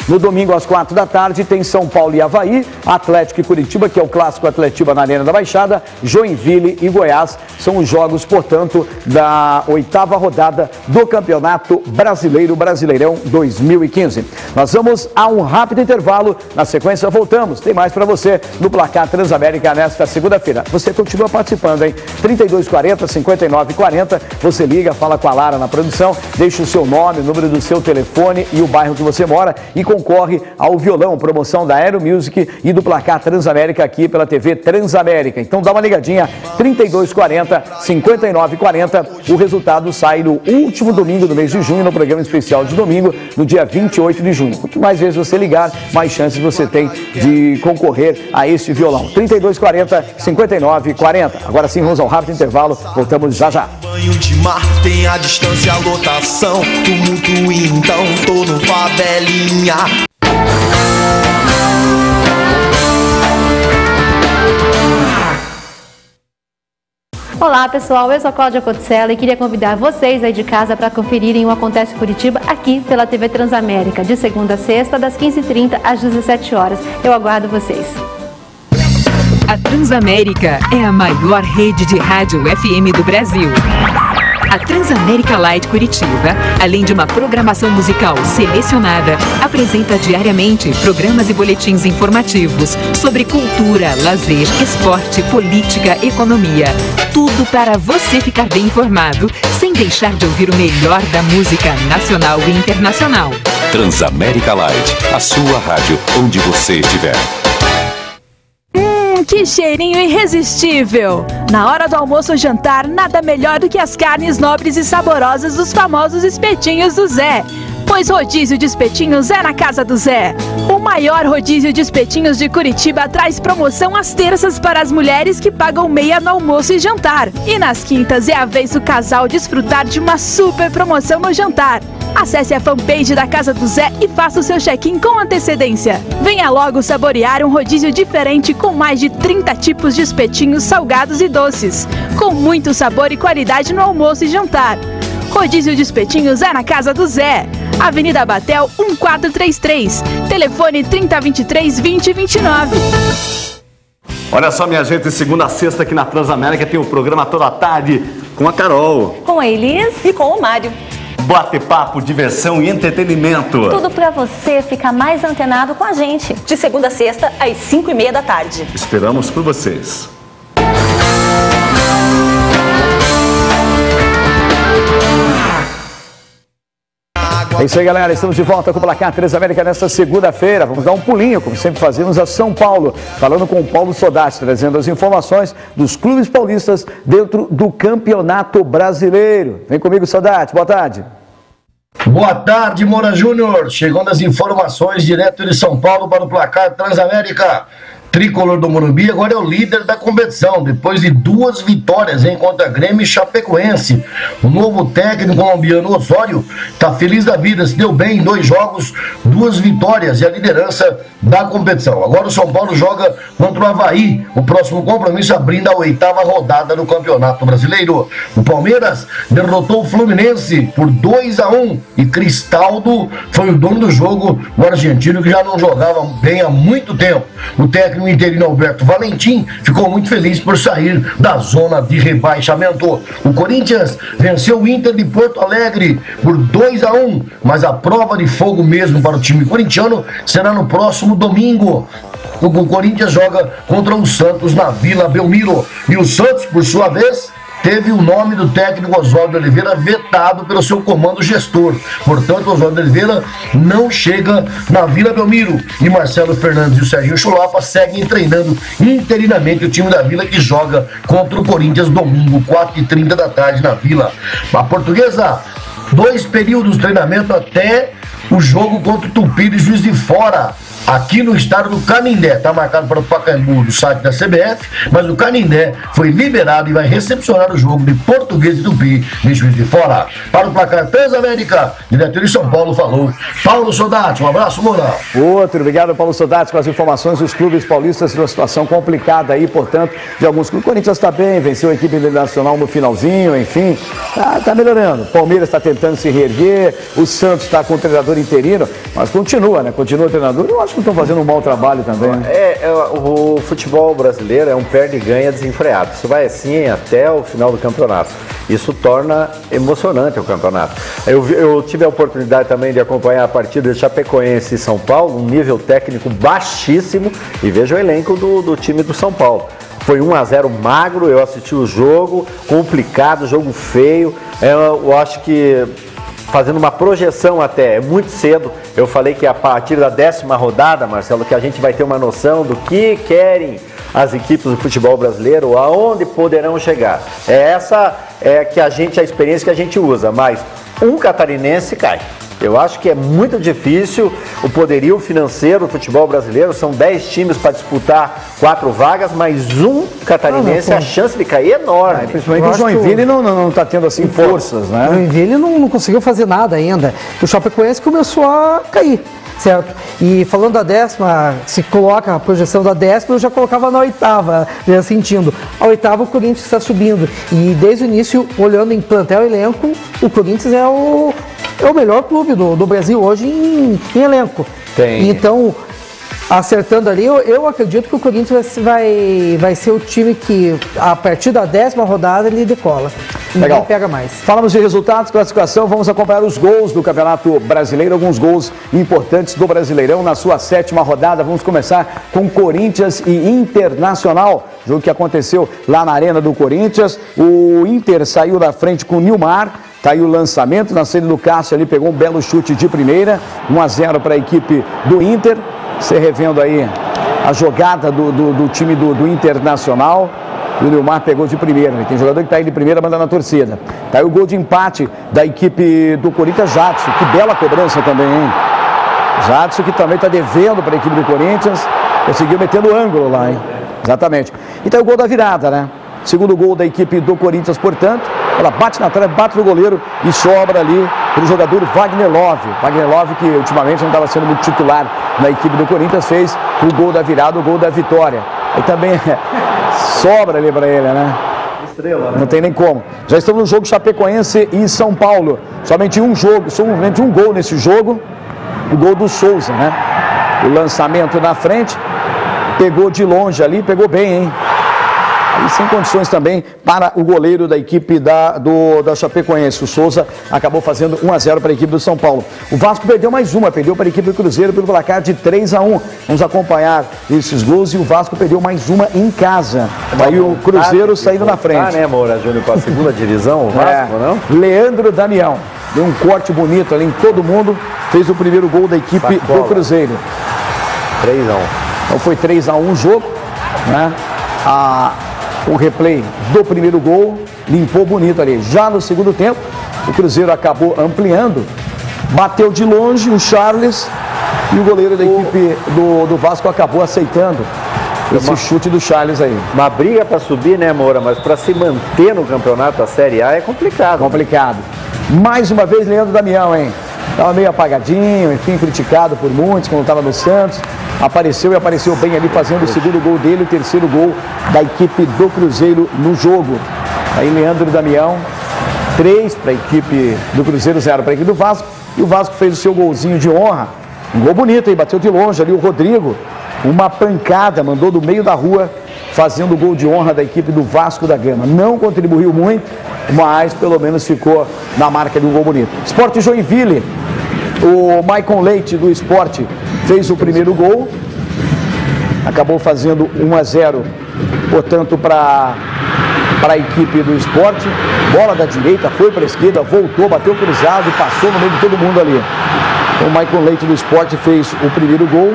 No domingo, às 4 da tarde, tem São Paulo e Avaí, Atlético e Curitiba, que é o clássico Atletiba na Arena da Baixada, Joinville e Goiás. São os jogos, portanto, da 8ª rodada do Campeonato Brasileiro, Brasileirão 2015. Nós vamos a um rápido intervalo. Na sequência, voltamos. Tem mais para você no Placar Transamérica nesta segunda-feira. Você continua participando, hein? 3240-5940. Você liga, fala com a Lara na produção, deixa o seu nome, o número do seu telefone e o bairro que você mora e concorre ao violão, promoção da Aero Music e do Placar Transamérica aqui pela TV Transamérica. Então dá uma ligadinha, 3240-5940. 40, 59 e 40. O resultado sai no último domingo do mês de junho, no programa especial de domingo, no dia 28 de junho. Quanto mais vezes você ligar, mais chances você tem de concorrer a este violão. 32, 40, 59 e 40. Agora sim, vamos ao rápido intervalo. Voltamos já já. Banho de mar, tem a distância, a lotação. Tumulto, então, tô no favelinha. Olá pessoal, eu sou a Cláudia Cotzella e queria convidar vocês aí de casa para conferirem o Acontece Curitiba aqui pela TV Transamérica, de segunda a sexta, das 15h30 às 17 horas. Eu aguardo vocês. A Transamérica é a maior rede de rádio FM do Brasil. A Transamérica Light Curitiba, além de uma programação musical selecionada, apresenta diariamente programas e boletins informativos sobre cultura, lazer, esporte, política, economia. Tudo para você ficar bem informado, sem deixar de ouvir o melhor da música nacional e internacional. Transamérica Light, a sua rádio onde você estiver. Que cheirinho irresistível! Na hora do almoço ou jantar, nada melhor do que as carnes nobres e saborosas dos famosos espetinhos do Zé. Pois rodízio de espetinhos é na casa do Zé. O maior rodízio de espetinhos de Curitiba traz promoção às terças para as mulheres que pagam meia no almoço e jantar. E nas quintas é a vez do casal desfrutar de uma super promoção no jantar. Acesse a fanpage da Casa do Zé e faça o seu check-in com antecedência. Venha logo saborear um rodízio diferente com mais de 30 tipos de espetinhos salgados e doces, com muito sabor e qualidade no almoço e jantar. Rodízio de espetinhos é na Casa do Zé. Avenida Batel 1433, telefone 3023-2029. Olha só, minha gente, segunda a sexta aqui na Transamérica tem o programa Toda a Tarde com a Carol, com a Elis e com o Mário. Bate-papo, diversão e entretenimento. Tudo pra você ficar mais antenado com a gente. De segunda a sexta, às 5h30 da tarde. Esperamos por vocês. É isso aí, galera. Estamos de volta com o Placar Transamérica nesta segunda-feira. Vamos dar um pulinho, como sempre fazemos, a São Paulo. Falando com o Paulo Sodati, trazendo as informações dos clubes paulistas dentro do Campeonato Brasileiro. Vem comigo, Sodati. Boa tarde. Boa tarde, Moura Júnior. Chegando as informações direto de São Paulo para o Placar Transamérica. Tricolor do Morumbi agora é o líder da competição, depois de 2 vitórias contra Grêmio e Chapecoense. O novo técnico colombiano Osório está feliz da vida, se deu bem em 2 jogos, 2 vitórias e a liderança da competição. Agora o São Paulo joga contra o Avaí, o próximo compromisso abrindo a 8ª rodada do Campeonato Brasileiro. O Palmeiras derrotou o Fluminense por 2-1 e Cristaldo foi o dono do jogo, o argentino que já não jogava bem há muito tempo. O técnico interino Alberto Valentim ficou muito feliz por sair da zona de rebaixamento. O Corinthians venceu o Inter de Porto Alegre por 2-1, mas a prova de fogo mesmo para o time corintiano será no próximo domingo. O Corinthians joga contra o Santos na Vila Belmiro. E o Santos, por sua vez, teve o nome do técnico Oswaldo Oliveira vetado pelo seu comando gestor. Portanto, Oswaldo Oliveira não chega na Vila Belmiro. E Marcelo Fernandes e o Serginho Chulapa seguem treinando interinamente o time da Vila, que joga contra o Corinthians domingo, 4h30 da tarde na Vila. A Portuguesa, 2 períodos de treinamento até o jogo contra o Tupi de Juiz de Fora, aqui no estado do Canindé. Está marcado para o Pacaembu do site da CBF, mas o Canindé foi liberado e vai recepcionar o jogo de Português e Tupi de Juiz de Fora. Para o Placar Transamérica, diretor de São Paulo, falou Paulo Sodati. Um abraço, Moura. Outro, obrigado, Paulo Sodati, com as informações dos clubes paulistas, numa situação complicada aí, portanto, de alguns clubes. O Corinthians está bem, venceu a equipe nacional no finalzinho, enfim, está melhorando. O Palmeiras está tentando se reerguer, o Santos está com o treinador interino, mas continua, né? Continua o treinador. Eu acho que estão fazendo um mau trabalho também, né? O futebol brasileiro é um perde e ganha desenfreado. Isso vai assim até o final do campeonato. Isso torna emocionante o campeonato. Eu tive a oportunidade também de acompanhar a partida de Chapecoense e São Paulo, um nível técnico baixíssimo, e veja o elenco do time do São Paulo. Foi 1-0 magro, eu assisti o jogo, complicado, jogo feio. Eu acho que, fazendo uma projeção até, é muito cedo, eu falei que a partir da 10ª rodada, Marcelo, que a gente vai ter uma noção do que querem as equipes do futebol brasileiro, aonde poderão chegar. Essa é a experiência que a gente usa, mas um catarinense cai. Eu acho que é muito difícil o poderio financeiro do futebol brasileiro. São 10 times para disputar 4 vagas, mas um catarinense, a chance de cair é enorme. Principalmente o Joinville não está tendo assim forças, né? O Joinville não conseguiu fazer nada ainda. O Chapecoense começou a cair, certo? E falando da 10ª, se coloca a projeção da 10ª, eu já colocava na 8ª, já sentindo. A 8ª o Corinthians está subindo. E desde o início, olhando em plantel e elenco, o Corinthians é o melhor clube do Brasil hoje em elenco. Tem. Então, acertando ali, eu acredito que o Corinthians vai ser o time que, a partir da 10ª rodada, ele decola. Ninguém pega mais. Falamos de resultados, classificação, vamos acompanhar os gols do Campeonato Brasileiro, alguns gols importantes do Brasileirão na sua 7ª rodada. Vamos começar com Corinthians e Internacional, jogo que aconteceu lá na Arena do Corinthians. O Inter saiu da frente com o Nilmar. Tá aí o lançamento, na saída do Cássio ali, pegou um belo chute de primeira, 1-0 para a equipe do Inter. Você revendo aí a jogada do time do Internacional. E o Nilmar pegou de primeira, né? Tem jogador que está aí de primeira, manda na torcida. Tá aí o gol de empate da equipe do Corinthians, Jadson. Que bela cobrança também, hein? Jadson que também está devendo para a equipe do Corinthians. Conseguiu metendo ângulo lá, hein? Exatamente. E tá aí o gol da virada, né? Segundo gol da equipe do Corinthians, portanto. Ela bate na trave, bate no goleiro e sobra ali para o jogador Wagner Love. Wagner Love, que ultimamente não estava sendo muito titular na equipe do Corinthians, fez o gol da virada, o gol da vitória. Aí também sobra ali para ele, né? Estrela, né? Não tem nem como. Já estamos no jogo Chapecoense e São Paulo. Somente um gol nesse jogo. O gol do Souza, né? O lançamento na frente. Pegou de longe ali, pegou bem, hein? E sem condições também para o goleiro da equipe da Chapecoense. O Souza acabou fazendo 1-0 para a equipe do São Paulo. O Vasco perdeu mais uma, perdeu para a equipe do Cruzeiro pelo placar de 3-1. Vamos acompanhar esses gols e o Vasco perdeu mais uma em casa. Aí o Cruzeiro saindo na frente. Né, Moura Júnior, para a segunda divisão, o Vasco, não? Leandro Damião deu um corte bonito ali em todo mundo, fez o primeiro gol da equipe do Cruzeiro. 3-1. Então foi 3-1 o jogo, né? O replay do primeiro gol limpou bonito ali. Já no segundo tempo, o Cruzeiro acabou ampliando, bateu de longe o Charles e o goleiro da equipe do Vasco acabou aceitando esse chute do Charles aí. Uma briga para subir, né, Moura? Mas para se manter no campeonato da Série A é complicado. Complicado. Mais uma vez, Leandro Damião, hein? Estava meio apagadinho, enfim, criticado por muitos quando estava no Santos. Apareceu bem ali, fazendo o segundo gol dele, o terceiro gol da equipe do Cruzeiro no jogo. Aí Leandro Damião, 3 para a equipe do Cruzeiro, 0 para a equipe do Vasco. E o Vasco fez o seu golzinho de honra. Um gol bonito, hein? Bateu de longe ali o Rodrigo. Uma pancada, mandou do meio da rua, fazendo o gol de honra da equipe do Vasco da Gama. Não contribuiu muito, mas pelo menos ficou na marca de um gol bonito. Sport Joinville. O Maicon Leite do Sport fez o primeiro gol, acabou fazendo 1-0, portanto, para a equipe do Sport. Bola da direita, foi para a esquerda, voltou, bateu cruzado e passou no meio de todo mundo ali. Então, o Maicon Leite do Sport fez o primeiro gol,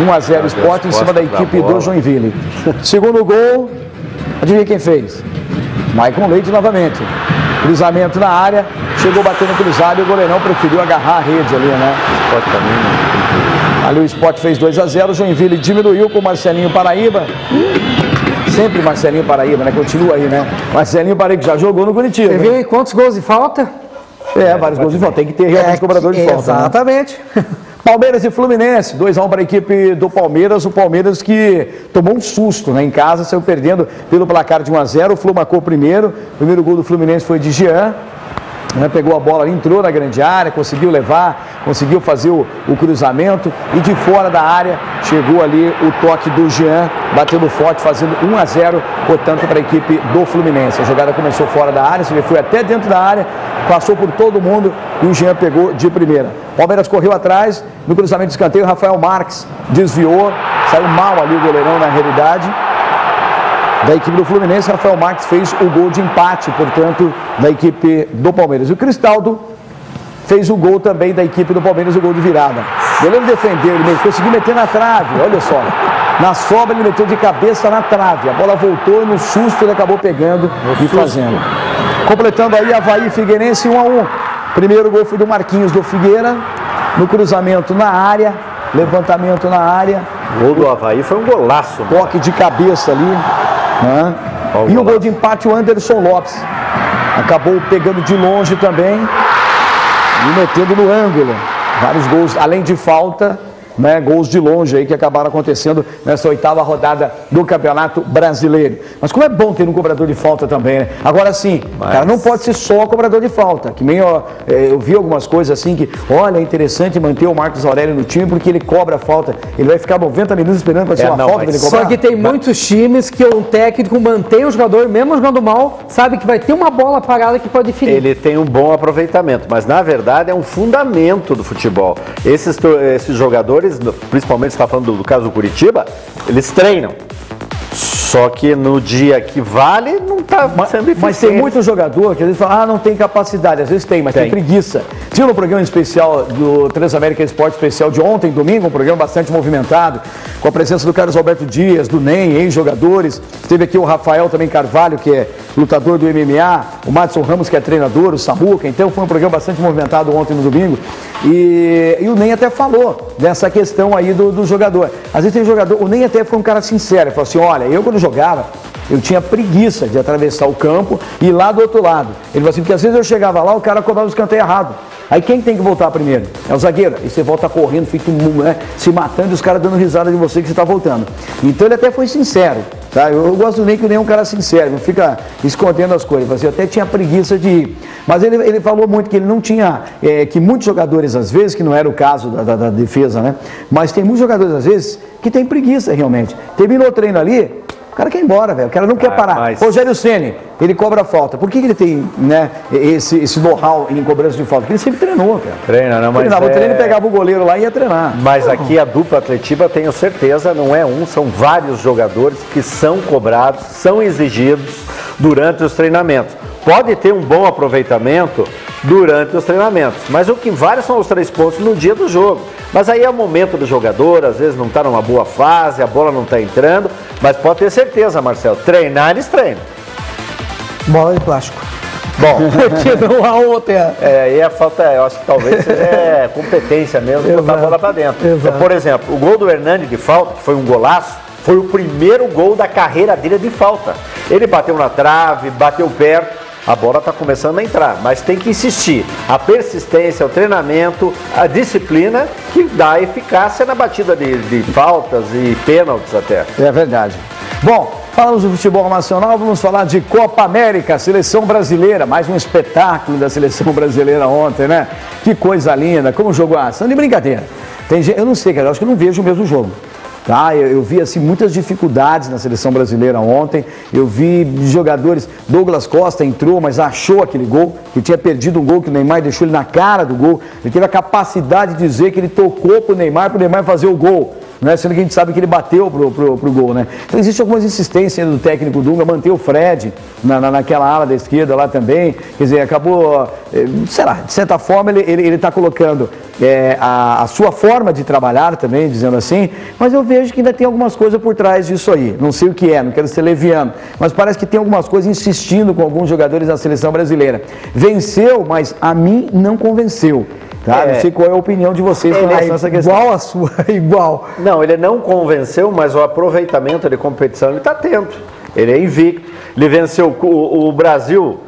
1-0 Sport em cima da equipe do Joinville. Segundo gol, adivinha quem fez? Maicon Leite novamente. Cruzamento na área, chegou batendo cruzado e o goleirão preferiu agarrar a rede ali, né? Ali o Sport fez 2-0, o Joinville diminuiu com o Marcelinho Paraíba. Sempre Marcelinho Paraíba, né? Continua aí, né? Marcelinho Paraíba que já jogou no Curitiba. Você viu aí quantos gols de falta? Vários gols de falta. Tem que ter realmente cobrador de falta. Exatamente. Né? Palmeiras e Fluminense, 2-1 para a equipe do Palmeiras. O Palmeiras que tomou um susto, né? Em casa, saiu perdendo pelo placar de 1-0. O Flu marcou primeiro. O primeiro gol do Fluminense foi de Jean. Né? Pegou a bola, entrou na grande área, conseguiu levar, conseguiu fazer o cruzamento. E de fora da área, chegou ali o toque do Jean, batendo forte, fazendo 1-0, portanto, para a equipe do Fluminense. A jogada começou fora da área, foi até dentro da área, passou por todo mundo e o Jean pegou de primeira. Palmeiras correu atrás, no cruzamento de escanteio, Rafael Marques desviou, saiu mal ali o goleirão na realidade. Da equipe do Fluminense, Rafael Marques fez o gol de empate, portanto, da equipe do Palmeiras. E o Cristaldo fez o gol também da equipe do Palmeiras, o gol de virada. O goleiro defendeu, ele conseguiu meter na trave, olha só. Na sobra ele meteu de cabeça na trave. A bola voltou e no susto ele acabou pegando e fazendo. Completando aí Avaí e Figueirense 1-1. Primeiro gol foi do Marquinhos do Figueira. No cruzamento na área. Levantamento na área. O gol do Avaí foi um golaço. Toque de cabeça ali. Né? E o gol de empate o Anderson Lopes. Acabou pegando de longe também. E metendo no ângulo. Vários gols, além de falta, né, gols de longe aí que acabaram acontecendo nessa 8ª rodada do Campeonato Brasileiro. Mas como é bom ter um cobrador de falta também, né? Agora sim, o cara não pode ser só cobrador de falta. Que nem eu vi algumas coisas assim que, olha, é interessante manter o Marcos Aurélio no time porque ele cobra a falta. Ele vai ficar 90 minutos esperando para ser uma falta para ele cobrar. Só que tem muitos times que um técnico mantém o jogador, mesmo jogando mal, sabe que vai ter uma bola parada que pode ferir. Ele tem um bom aproveitamento, mas na verdade é um fundamento do futebol. Esses jogadores, principalmente você está falando do caso do Curitiba, eles treinam. Só que no dia que vale, não está sendo eficiente. Mas tem muito jogador que às vezes fala, não tem capacidade. Às vezes tem, mas tem preguiça. Tinha no programa especial do Transamérica Esporte Especial de ontem, domingo, um programa bastante movimentado, com a presença do Carlos Alberto Dias, do NEM, ex-jogadores. Teve aqui o Rafael também Carvalho, que é lutador do MMA, o Madison Ramos, que é treinador, o Samuca. Então foi um programa bastante movimentado ontem no domingo. E o NEM até falou dessa questão aí do jogador. Às vezes tem jogador, o NEM até foi um cara sincero, ele falou assim, olha, eu quando jogava, eu tinha preguiça de atravessar o campo e ir lá do outro lado. Ele falou assim, porque às vezes eu chegava lá, o cara cobrava o escanteio errado. Aí quem tem que voltar primeiro? É o zagueiro. E você volta correndo, fica se matando e os caras dando risada de você que você está voltando. Então ele até foi sincero. Tá? Eu gosto nem que nem um cara sincero, não fica escondendo as coisas. Ele falou assim, eu até tinha preguiça de ir. Mas ele falou muito que ele não tinha, que muitos jogadores às vezes, que não era o caso da defesa, né? Mas tem muitos jogadores às vezes que tem preguiça realmente. Terminou o treino ali, o cara quer ir embora, velho. O cara não quer parar. Rogério Ceni, ele cobra falta. Por que ele tem, né, esse know-how em cobrança de falta? Porque ele sempre treinou, cara. Treina, não, mas treinava o treino, pegava o goleiro lá e ia treinar. Mas aqui a dupla Atletiba, tenho certeza, não é um, são vários jogadores que são cobrados, são exigidos durante os treinamentos. Pode ter um bom aproveitamento durante os treinamentos, mas o que vale são os 3 pontos no dia do jogo. Mas aí é o momento do jogador, às vezes não está numa boa fase, a bola não está entrando, mas pode ter certeza, Marcelo, treinar eles treinam. Bola de plástico. Bom, porque não há outra. Aí a falta, eu acho que talvez seja competência mesmo, botar a bola para dentro. Por exemplo, o gol do Hernani de falta, que foi um golaço, foi o primeiro gol da carreira dele de falta. Ele bateu na trave, bateu perto. A bola está começando a entrar, mas tem que insistir. A persistência, o treinamento, a disciplina que dá eficácia na batida de faltas e pênaltis até. É verdade. Bom, falamos do futebol nacional, vamos falar de Copa América, seleção brasileira, mais um espetáculo da seleção brasileira ontem, né? Que coisa linda, como jogou a ação de brincadeira. Eu não sei, cara, eu acho que eu não vejo o mesmo jogo. Tá? Eu vi assim, muitas dificuldades na seleção brasileira ontem. Eu vi jogadores, Douglas Costa entrou, mas achou aquele gol, que tinha perdido um gol que o Neymar deixou ele na cara do gol. Ele teve a capacidade de dizer que ele tocou pro Neymar fazer o gol. Né? Sendo que a gente sabe que ele bateu pro gol, né? Então existe algumas insistências do técnico Dunga, manter o Fred naquela ala da esquerda lá também, quer dizer, acabou, sei lá, de certa forma ele está colocando a sua forma de trabalhar também, dizendo assim, mas eu vejo que ainda tem algumas coisas por trás disso aí, não sei o que é, não quero ser leviano, mas parece que tem algumas coisas insistindo com alguns jogadores da seleção brasileira. Venceu, mas a mim não convenceu. Tá? Não sei qual é a opinião de vocês com relação a essa questão. Igual a sua, igual. Não, ele não convenceu, mas o aproveitamento de competição ele está atento. Ele é invicto. Ele venceu o Brasil,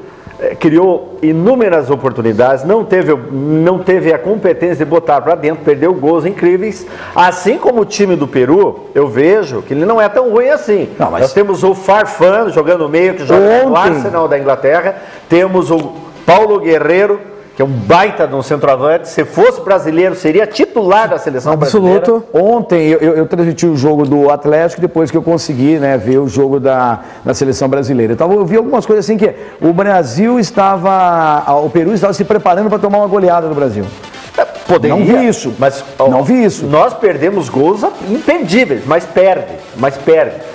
criou inúmeras oportunidades, não teve a competência de botar para dentro, perdeu gols incríveis. Assim como o time do Peru, eu vejo que ele não é tão ruim assim. Não, mas... Nós temos o Farfan jogando no meio, que joga no Arsenal da Inglaterra. Temos o Paulo Guerreiro, que é um baita de um centroavante. Se fosse brasileiro, seria titular da seleção brasileira. Ontem eu transmiti o jogo do Atlético depois que eu consegui, né, ver o jogo da seleção brasileira. Então, eu vi algumas coisas assim que o Peru estava se preparando para tomar uma goleada do Brasil. Poderia, não vi isso, mas não vi isso. Nós perdemos gols imperdíveis, mas perde.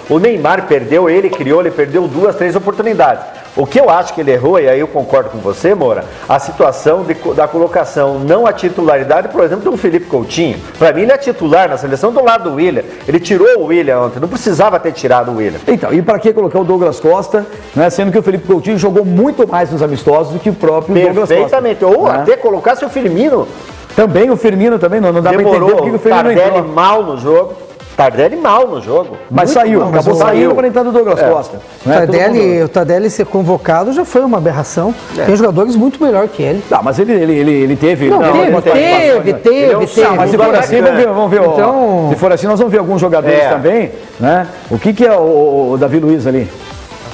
O Neymar perdeu, ele criou, ele perdeu 2, 3 oportunidades. O que eu acho que ele errou, e aí eu concordo com você, Moura, a situação da colocação, não a titularidade, por exemplo, do Felipe Coutinho. Para mim, ele é titular na seleção do lado do William. Ele tirou o William ontem, não precisava ter tirado o William. Então, e para que colocar o Douglas Costa, né, sendo que o Felipe Coutinho jogou muito mais nos amistosos do que o próprio Douglas Costa. Perfeitamente, ou até colocasse o Firmino. Também o Firmino também, não dá para entender porque o Firmino Tardelli mal no jogo. Tardelli mal no jogo. Mas saiu, acabou saindo para entrar do Douglas Costa. O Tardelli ser convocado já foi uma aberração. Tem jogadores muito melhor que ele. Tá, mas ele teve. Não, teve. Mas se for assim, vamos ver. Então, se for assim, nós vamos ver alguns jogadores também, né? O que é o Davi Luiz ali?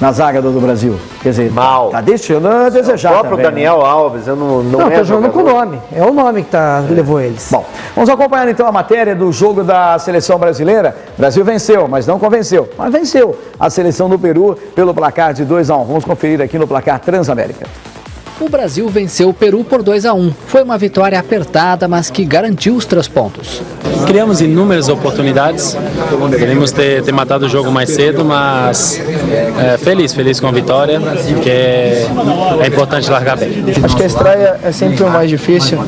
Na zaga do Brasil. Quer dizer, mal. Tá deixando a desejar. O próprio também, Daniel Alves, eu não tá jogando com o nome. É o nome que levou eles. Bom, vamos acompanhar então a matéria do jogo da seleção brasileira. O Brasil venceu, mas não convenceu. Mas venceu a seleção do Peru pelo placar de 2-1. Vamos conferir aqui no placar Transamérica. O Brasil venceu o Peru por 2-1. Foi uma vitória apertada, mas que garantiu os 3 pontos. Criamos inúmeras oportunidades. Queríamos ter matado o jogo mais cedo, mas feliz com a vitória, porque é importante largar bem. Acho que a estreia é sempre o mais difícil,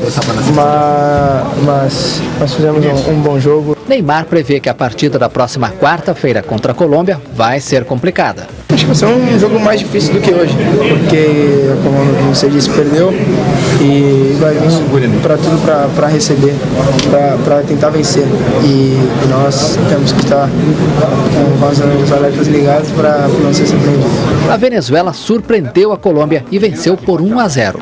mas nós fizemos um bom jogo. Neymar prevê que a partida da próxima quarta-feira contra a Colômbia vai ser complicada. Acho que vai ser um jogo mais difícil do que hoje, porque, como você disse, perdeu e vai vir para tudo para receber, para tentar vencer. E nós temos que estar com os alertas ligados para não ser surpreendido. A Venezuela surpreendeu a Colômbia e venceu por 1-0.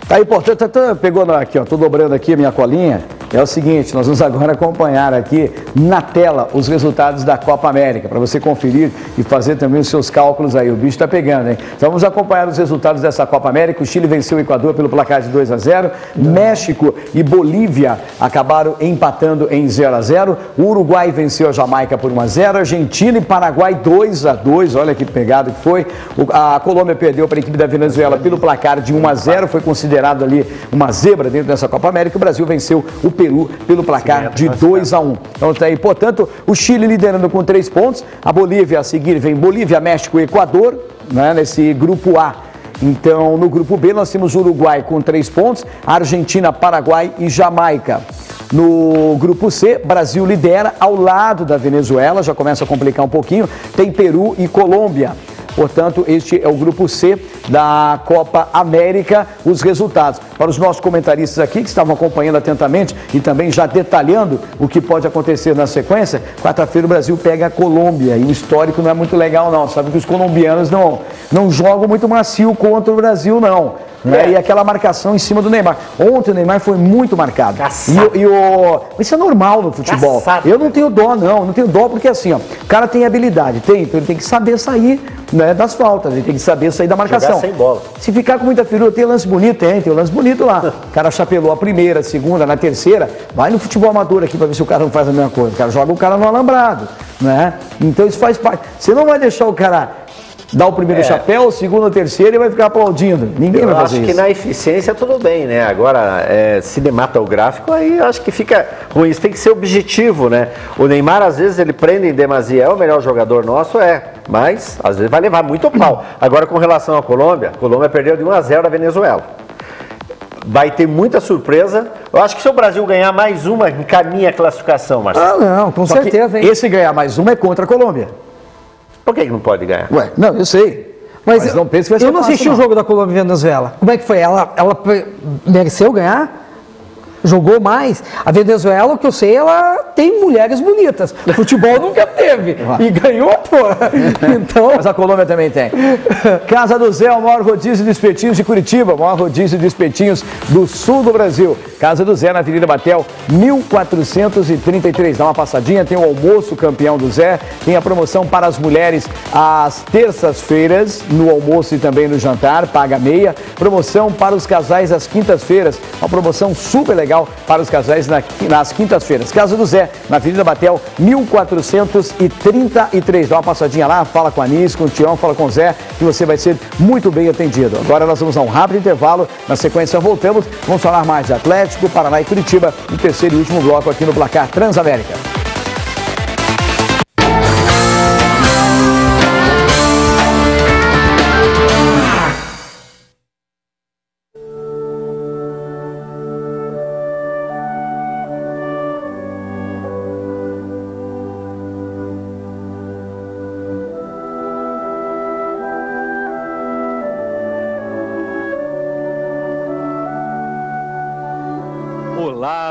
Tá aí, portanto, pegou aqui, ó, tô dobrando aqui a minha colinha. É o seguinte, nós vamos agora acompanhar aqui na tela os resultados da Copa América, para você conferir e fazer também os seus cálculos aí. O bicho está pegando, hein? Então vamos acompanhar os resultados dessa Copa América. O Chile venceu o Equador pelo placar de 2-0. México e Bolívia acabaram empatando em 0-0. O Uruguai venceu a Jamaica por 1-0. Argentina e Paraguai 2-2. Olha que pegado que foi. A Colômbia perdeu para a equipe da Venezuela pelo placar de 1-0. Foi considerado ali uma zebra dentro dessa Copa América. O Brasil venceu o Peru pelo placar de 2-1. Então tá aí, portanto, o Chile liderando com 3 pontos, a Bolívia a seguir vem Bolívia, México e Equador, né, nesse grupo A. Então, no grupo B nós temos o Uruguai com 3 pontos, Argentina, Paraguai e Jamaica. No grupo C, Brasil lidera ao lado da Venezuela, já começa a complicar um pouquinho, tem Peru e Colômbia. Portanto, este é o grupo C da Copa América, os resultados. Para os nossos comentaristas aqui, que estavam acompanhando atentamente e também já detalhando o que pode acontecer na sequência, quarta-feira o Brasil pega a Colômbia e o histórico não é muito legal não. Sabe que os colombianos não jogam muito macio contra o Brasil não. Né? E aquela marcação em cima do Neymar. Ontem o Neymar foi muito marcado. Isso é normal no futebol. Caçado. Eu não tenho dó não tenho dó porque assim, ó, o cara tem habilidade, então ele tem que saber sair, né, das faltas, ele tem que saber sair da marcação. Jogar sem bola. Se ficar com muita firula, tem lance bonito? Tem um lance bonito lá. O cara chapelou a primeira, a segunda, na terceira, vai no futebol amador aqui para ver se o cara não faz a mesma coisa. O cara joga o cara no alambrado, né? Então isso faz parte. Você não vai deixar o cara dar o primeiro chapéu, o segundo, o terceiro e vai ficar aplaudindo. Ninguém vai fazer isso. Eu acho que na eficiência tudo bem, né? Agora, cinematográfico, aí acho que fica ruim. Isso tem que ser objetivo, né? O Neymar, às vezes, ele prende em demasia. É o melhor jogador nosso? Mas, às vezes, vai levar muito pau. Agora, com relação à Colômbia, a Colômbia perdeu de 1-0 da Venezuela. Vai ter muita surpresa. Eu acho que se o Brasil ganhar mais uma, encaminha a classificação, Marcelo. Não, com certeza, hein? Esse ganhar mais uma é contra a Colômbia. Por que não pode ganhar? Ué, não, eu sei. Mas não pense que vai ser eu não assisti o jogo da Colômbia e Venezuela. Como é que foi? Ela mereceu ganhar? Jogou mais? A Venezuela, o que eu sei, ela tem mulheres bonitas. O futebol nunca teve. E ganhou, pô. Então... Mas a Colômbia também tem. Casa do Zé, o maior rodízio de espetinhos de Curitiba, o maior rodízio de espetinhos do sul do Brasil. Casa do Zé, na Avenida Batel, 1433. Dá uma passadinha, tem o almoço campeão do Zé, tem a promoção para as mulheres às terças-feiras, no almoço e também no jantar, paga meia. Promoção para os casais às quintas-feiras, uma promoção super legal para os casais nas quintas-feiras. Casa do Zé, na Avenida Batel, 1433. Dá uma passadinha lá, fala com a Anis, com o Tião, fala com o Zé, que você vai ser muito bem atendido. Agora nós vamos a um rápido intervalo, na sequência voltamos, vamos falar mais de Atlético, Paraná e Curitiba, no terceiro e último bloco aqui no placar Transamérica.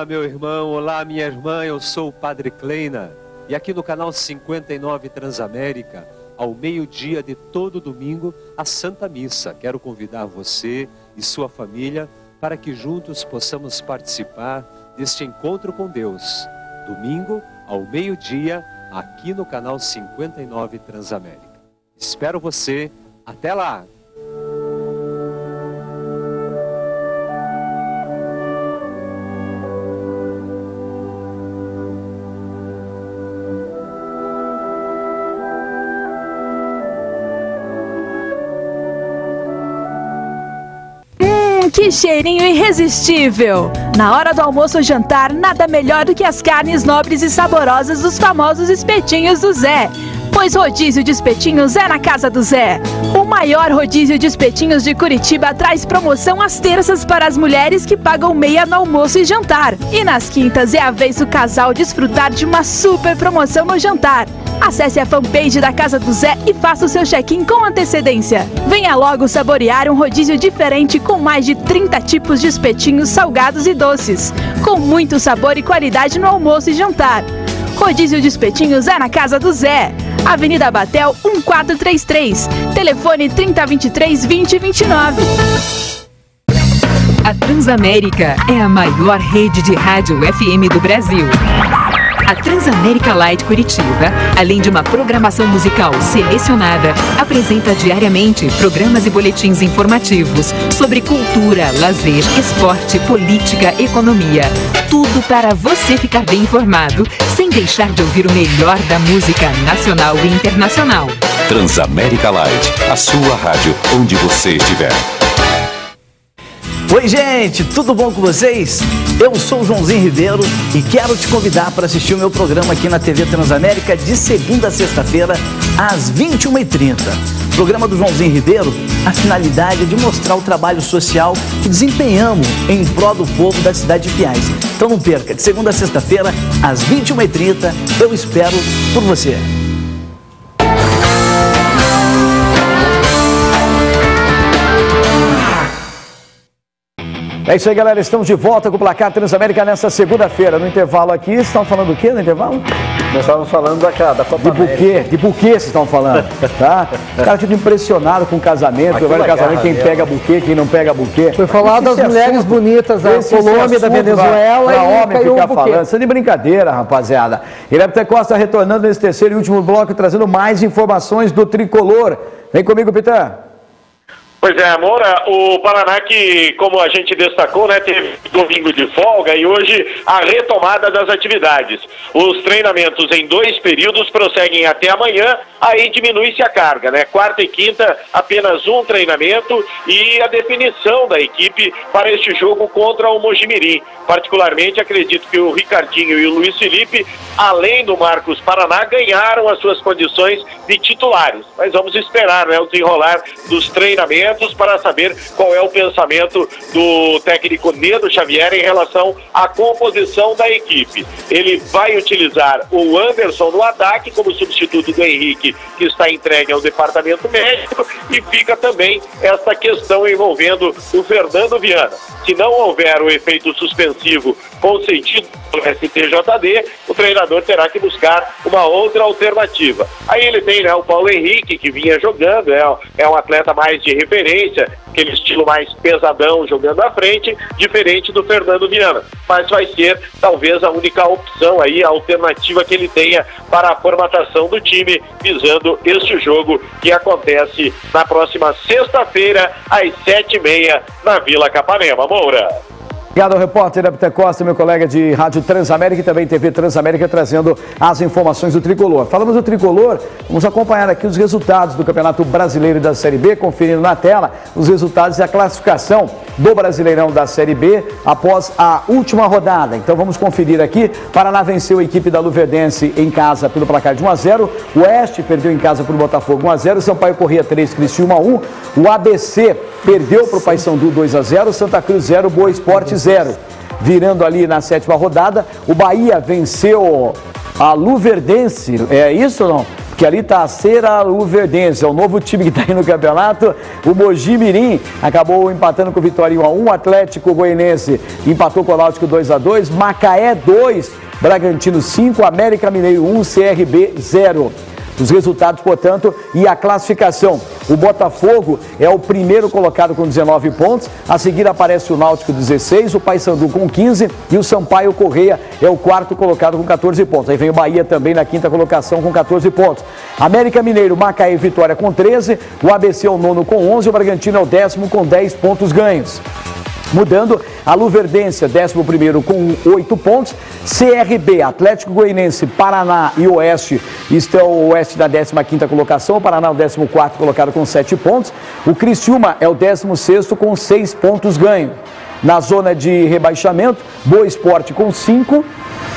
meu irmão, olá, minha irmã, eu sou o Padre Kleina. E aqui no canal 59 Transamérica, ao meio-dia de todo domingo, a Santa Missa. Quero convidar você e sua família para que juntos possamos participar deste encontro com Deus. Domingo, ao meio-dia, aqui no canal 59 Transamérica. Espero você. Até lá! Que cheirinho irresistível! Na hora do almoço ou jantar, nada melhor do que as carnes nobres e saborosas dos famosos espetinhos do Zé. Pois rodízio de espetinhos é na casa do Zé. O maior rodízio de espetinhos de Curitiba traz promoção às terças para as mulheres que pagam meia no almoço e jantar. E nas quintas é a vez do casal desfrutar de uma super promoção no jantar. Acesse a fanpage da Casa do Zé e faça o seu check-in com antecedência. Venha logo saborear um rodízio diferente com mais de 30 tipos de espetinhos salgados e doces, com muito sabor e qualidade no almoço e jantar. Rodízio de espetinhos é na Casa do Zé. Avenida Batel 1433, telefone 3023-2029. A Transamérica é a maior rede de rádio FM do Brasil. A Transamérica Light Curitiba, além de uma programação musical selecionada, apresenta diariamente programas e boletins informativos sobre cultura, lazer, esporte, política, economia. Tudo para você ficar bem informado, sem deixar de ouvir o melhor da música nacional e internacional. Transamérica Light, a sua rádio onde você estiver. Oi, gente, tudo bom com vocês? Eu sou o Joãozinho Ribeiro e quero te convidar para assistir o meu programa aqui na TV Transamérica de segunda a sexta-feira, às 21h30. O programa do Joãozinho Ribeiro, a finalidade é de mostrar o trabalho social que desempenhamos em prol do povo da cidade de Piais. Então não perca, de segunda a sexta-feira, às 21h30, eu espero por você. É isso aí, galera. Estamos de volta com o Placar Transamérica nessa segunda-feira. No intervalo aqui, vocês estão falando do quê no intervalo? Nós estávamos falando da Copa América. De buquê vocês estão falando, tá? O cara fica impressionado com o casamento. Agora o casamento, quem pega buquê, quem não pega buquê. Foi falar das mulheres bonitas da Colômbia, da Venezuela e homem caiu ficar falando. Isso é de brincadeira, rapaziada. Guilherme Costa retornando nesse terceiro e último bloco, trazendo mais informações do tricolor. Vem comigo, Pitã. Pois é, Moura, o Paraná que, como a gente destacou, né, teve domingo de folga e hoje a retomada das atividades. Os treinamentos em 2 períodos prosseguem até amanhã, aí diminui-se a carga, né? Quarta e quinta, apenas um treinamento e a definição da equipe para este jogo contra o Mojimirim. Particularmente, acredito que o Ricardinho e o Luiz Felipe, além do Marcos Paraná, ganharam as suas condições de titulares. Mas vamos esperar, né, o desenrolar dos treinamentos para saber qual é o pensamento do técnico Nedo Xavier em relação à composição da equipe. Ele vai utilizar o Anderson no ataque como substituto do Henrique, que está entregue ao departamento médico, e fica também essa questão envolvendo o Fernando Viana. Se não houver o efeito suspensivo concedido pelo STJD, o treinador terá que buscar uma outra alternativa. Aí ele tem, né, o Paulo Henrique, que vinha jogando, é um atleta mais de referência, aquele estilo mais pesadão jogando à frente, diferente do Fernando Viana. Mas vai ser talvez a única opção aí, a alternativa que ele tenha para a formatação do time, visando este jogo que acontece na próxima sexta-feira, às 7h30, na Vila Capanema. Moura. Obrigado ao repórter Guilherme Costa, meu colega de Rádio Transamérica e também TV Transamérica, trazendo as informações do Tricolor. Falamos do Tricolor, vamos acompanhar aqui os resultados do Campeonato Brasileiro da Série B, conferindo na tela os resultados e a classificação do Brasileirão da Série B após a última rodada. Então vamos conferir aqui. Paraná venceu a equipe da Luverdense em casa pelo placar de 1-0. O Oeste perdeu em casa para o Botafogo 1-0. Sampaio Corrêa 3, Criciúma 1. O ABC perdeu para o Paysandu 2-0. Santa Cruz 0, Boa Esporte 0. Virando ali na 7ª rodada, o Bahia venceu a Luverdense, é isso ou não? porque ali está a Cera Luverdense, é o novo time que está aí no campeonato. O Mogi Mirim acabou empatando com o Vitória 1-1, o Atlético Goianense empatou com o Náutico 2-2, Macaé 2, Bragantino 5, América Mineiro 1, CRB 0. Os resultados, portanto, e a classificação. O Botafogo é o primeiro colocado com 19 pontos. A seguir aparece o Náutico 16, o Paysandu com 15 e o Sampaio Correia é o quarto colocado com 14 pontos. Aí vem o Bahia também na quinta colocação com 14 pontos. América Mineiro, Macaé e Vitória com 13, o ABC é o nono com 11, o Bragantino é o 10º com 10 pontos ganhos. Mudando, a Luverdense, 11º com 8 pontos. CRB, Atlético Goianense, Paraná e Oeste estão o Oeste na 15ª colocação, o Paraná o 14º colocado com 7 pontos. O Criciúma é o 16º com 6 pontos ganhos. Na zona de rebaixamento, Boa Esporte com 5,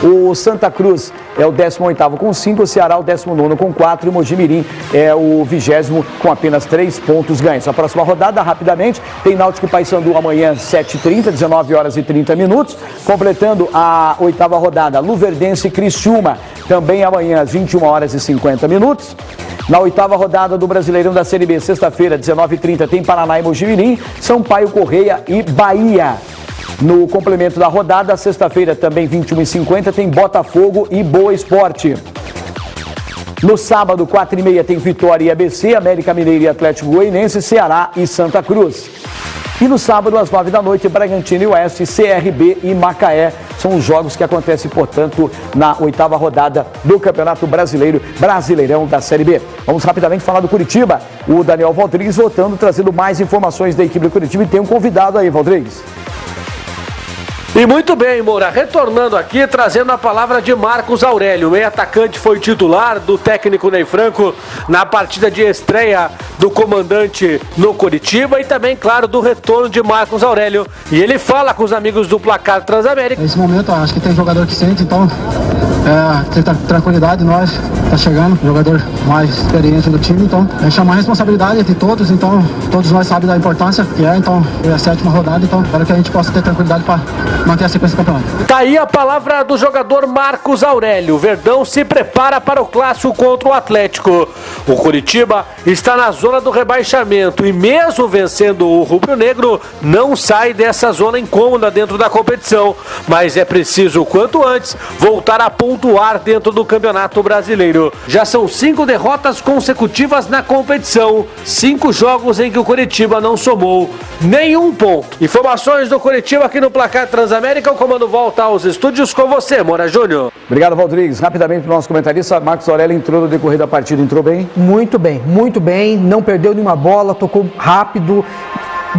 o Santa Cruz é o 18º com 5, o Ceará o 19º com 4 e o Mogi Mirim é o 20º com apenas 3 pontos ganhos. A próxima rodada, rapidamente, tem Náutico e Paysandu amanhã 7h30, 19h30. Completando a 8ª rodada, Luverdense e Criciúma, também amanhã às 21h50. Na 8ª rodada do Brasileirão da Série B, sexta-feira, 19h30, tem Paraná e Mogi Mirim, Sampaio Correia e Bahia. No complemento da rodada, sexta-feira, também 21h50, tem Botafogo e Boa Esporte. No sábado, 4h30, tem Vitória e ABC, América Mineiro e Atlético Goianense, Ceará e Santa Cruz. E no sábado, às 9 da noite, Bragantino e Oeste, CRB e Macaé. São os jogos que acontecem, portanto, na 8ª rodada do Campeonato Brasileiro, Brasileirão da Série B. Vamos rapidamente falar do Curitiba. O Daniel Valdrigues voltando, trazendo mais informações da equipe do Curitiba. E tem um convidado aí, Valdrigues. E muito bem, Moura, retornando aqui, trazendo a palavra de Marcos Aurélio. O meio-atacante foi titular do técnico Ney Franco na partida de estreia do comandante no Curitiba e também, claro, do retorno de Marcos Aurélio. E ele fala com os amigos do Placar Transamérica. Nesse momento, acho que tem jogador que sente, então, tem tranquilidade, nós, tá chegando, jogador mais experiente do time, então, chamar a responsabilidade de todos, então, todos nós sabemos da importância que é, então, é a 7ª rodada, então, para que a gente possa ter tranquilidade para manter a sequência do campeonato. Tá aí a palavra do jogador Marcos Aurélio. O Verdão se prepara para o clássico contra o Atlético. O Curitiba está na zona do rebaixamento e mesmo vencendo o rubro-negro, não sai dessa zona incômoda dentro da competição. Mas é preciso, quanto antes, voltar a pontuar dentro do Campeonato Brasileiro. Já são 5 derrotas consecutivas na competição. 5 jogos em que o Curitiba não somou nenhum ponto. Informações do Curitiba aqui no Placar Transamérica. O comando volta aos estúdios com você, Moura Júnior. Obrigado, Valdrigues. Rapidamente para o nosso comentarista, Marcos Aurélio entrou no decorrer da partida. Entrou bem? Muito bem. Não perdeu nenhuma bola, tocou rápido.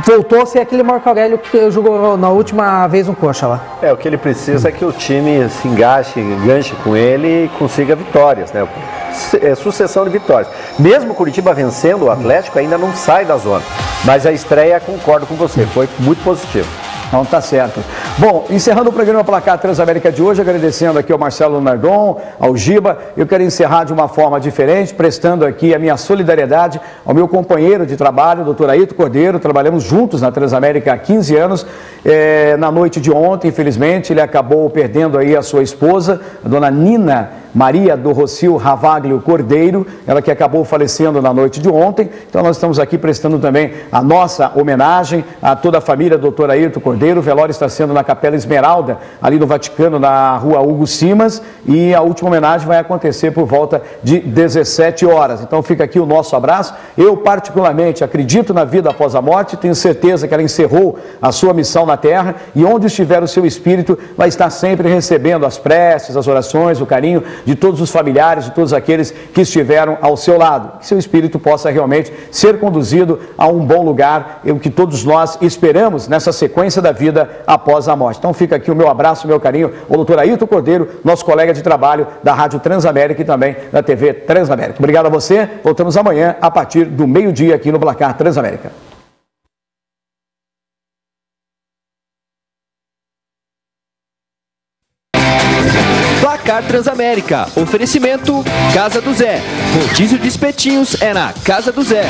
Voltou a ser aquele Marcos Aurélio que jogou na última vez no Coxa lá. O que ele precisa é que o time se enganche com ele e consiga vitórias, né? Sucessão de vitórias. Mesmo o Curitiba vencendo o Atlético, ainda não sai da zona. Mas a estreia, concordo com você, foi muito positiva. Não, tá certo. Bom, encerrando o programa Placar Transamérica de hoje, agradecendo aqui ao Marcelo Nardon, ao Giba, eu quero encerrar de uma forma diferente, prestando aqui a minha solidariedade ao meu companheiro de trabalho, doutor Aito Cordeiro. Trabalhamos juntos na Transamérica há 15 anos. Na noite de ontem, infelizmente, ele acabou perdendo aí a sua esposa, a dona Nina Maria do Rocio Ravaglio Cordeiro, ela que acabou falecendo na noite de ontem. Então nós estamos aqui prestando também a nossa homenagem a toda a família do Dr. Ayrton Cordeiro. O velório está sendo na Capela Esmeralda, ali no Vaticano, na rua Hugo Simas, e a última homenagem vai acontecer por volta de 17 horas. Então fica aqui o nosso abraço. Eu particularmente acredito na vida após a morte, tenho certeza que ela encerrou a sua missão na Terra, e onde estiver o seu espírito vai estar sempre recebendo as preces, as orações, o carinho de todos os familiares, de todos aqueles que estiveram ao seu lado. Que seu espírito possa realmente ser conduzido a um bom lugar, o que todos nós esperamos nessa sequência da vida após a morte. Então fica aqui o meu abraço, o meu carinho ao doutor Ayrton Cordeiro, nosso colega de trabalho da Rádio Transamérica e também da TV Transamérica. Obrigado a você, voltamos amanhã a partir do meio-dia aqui no Placar Transamérica. Placar Transamérica. Oferecimento Casa do Zé. Rodízio de espetinhos é na Casa do Zé.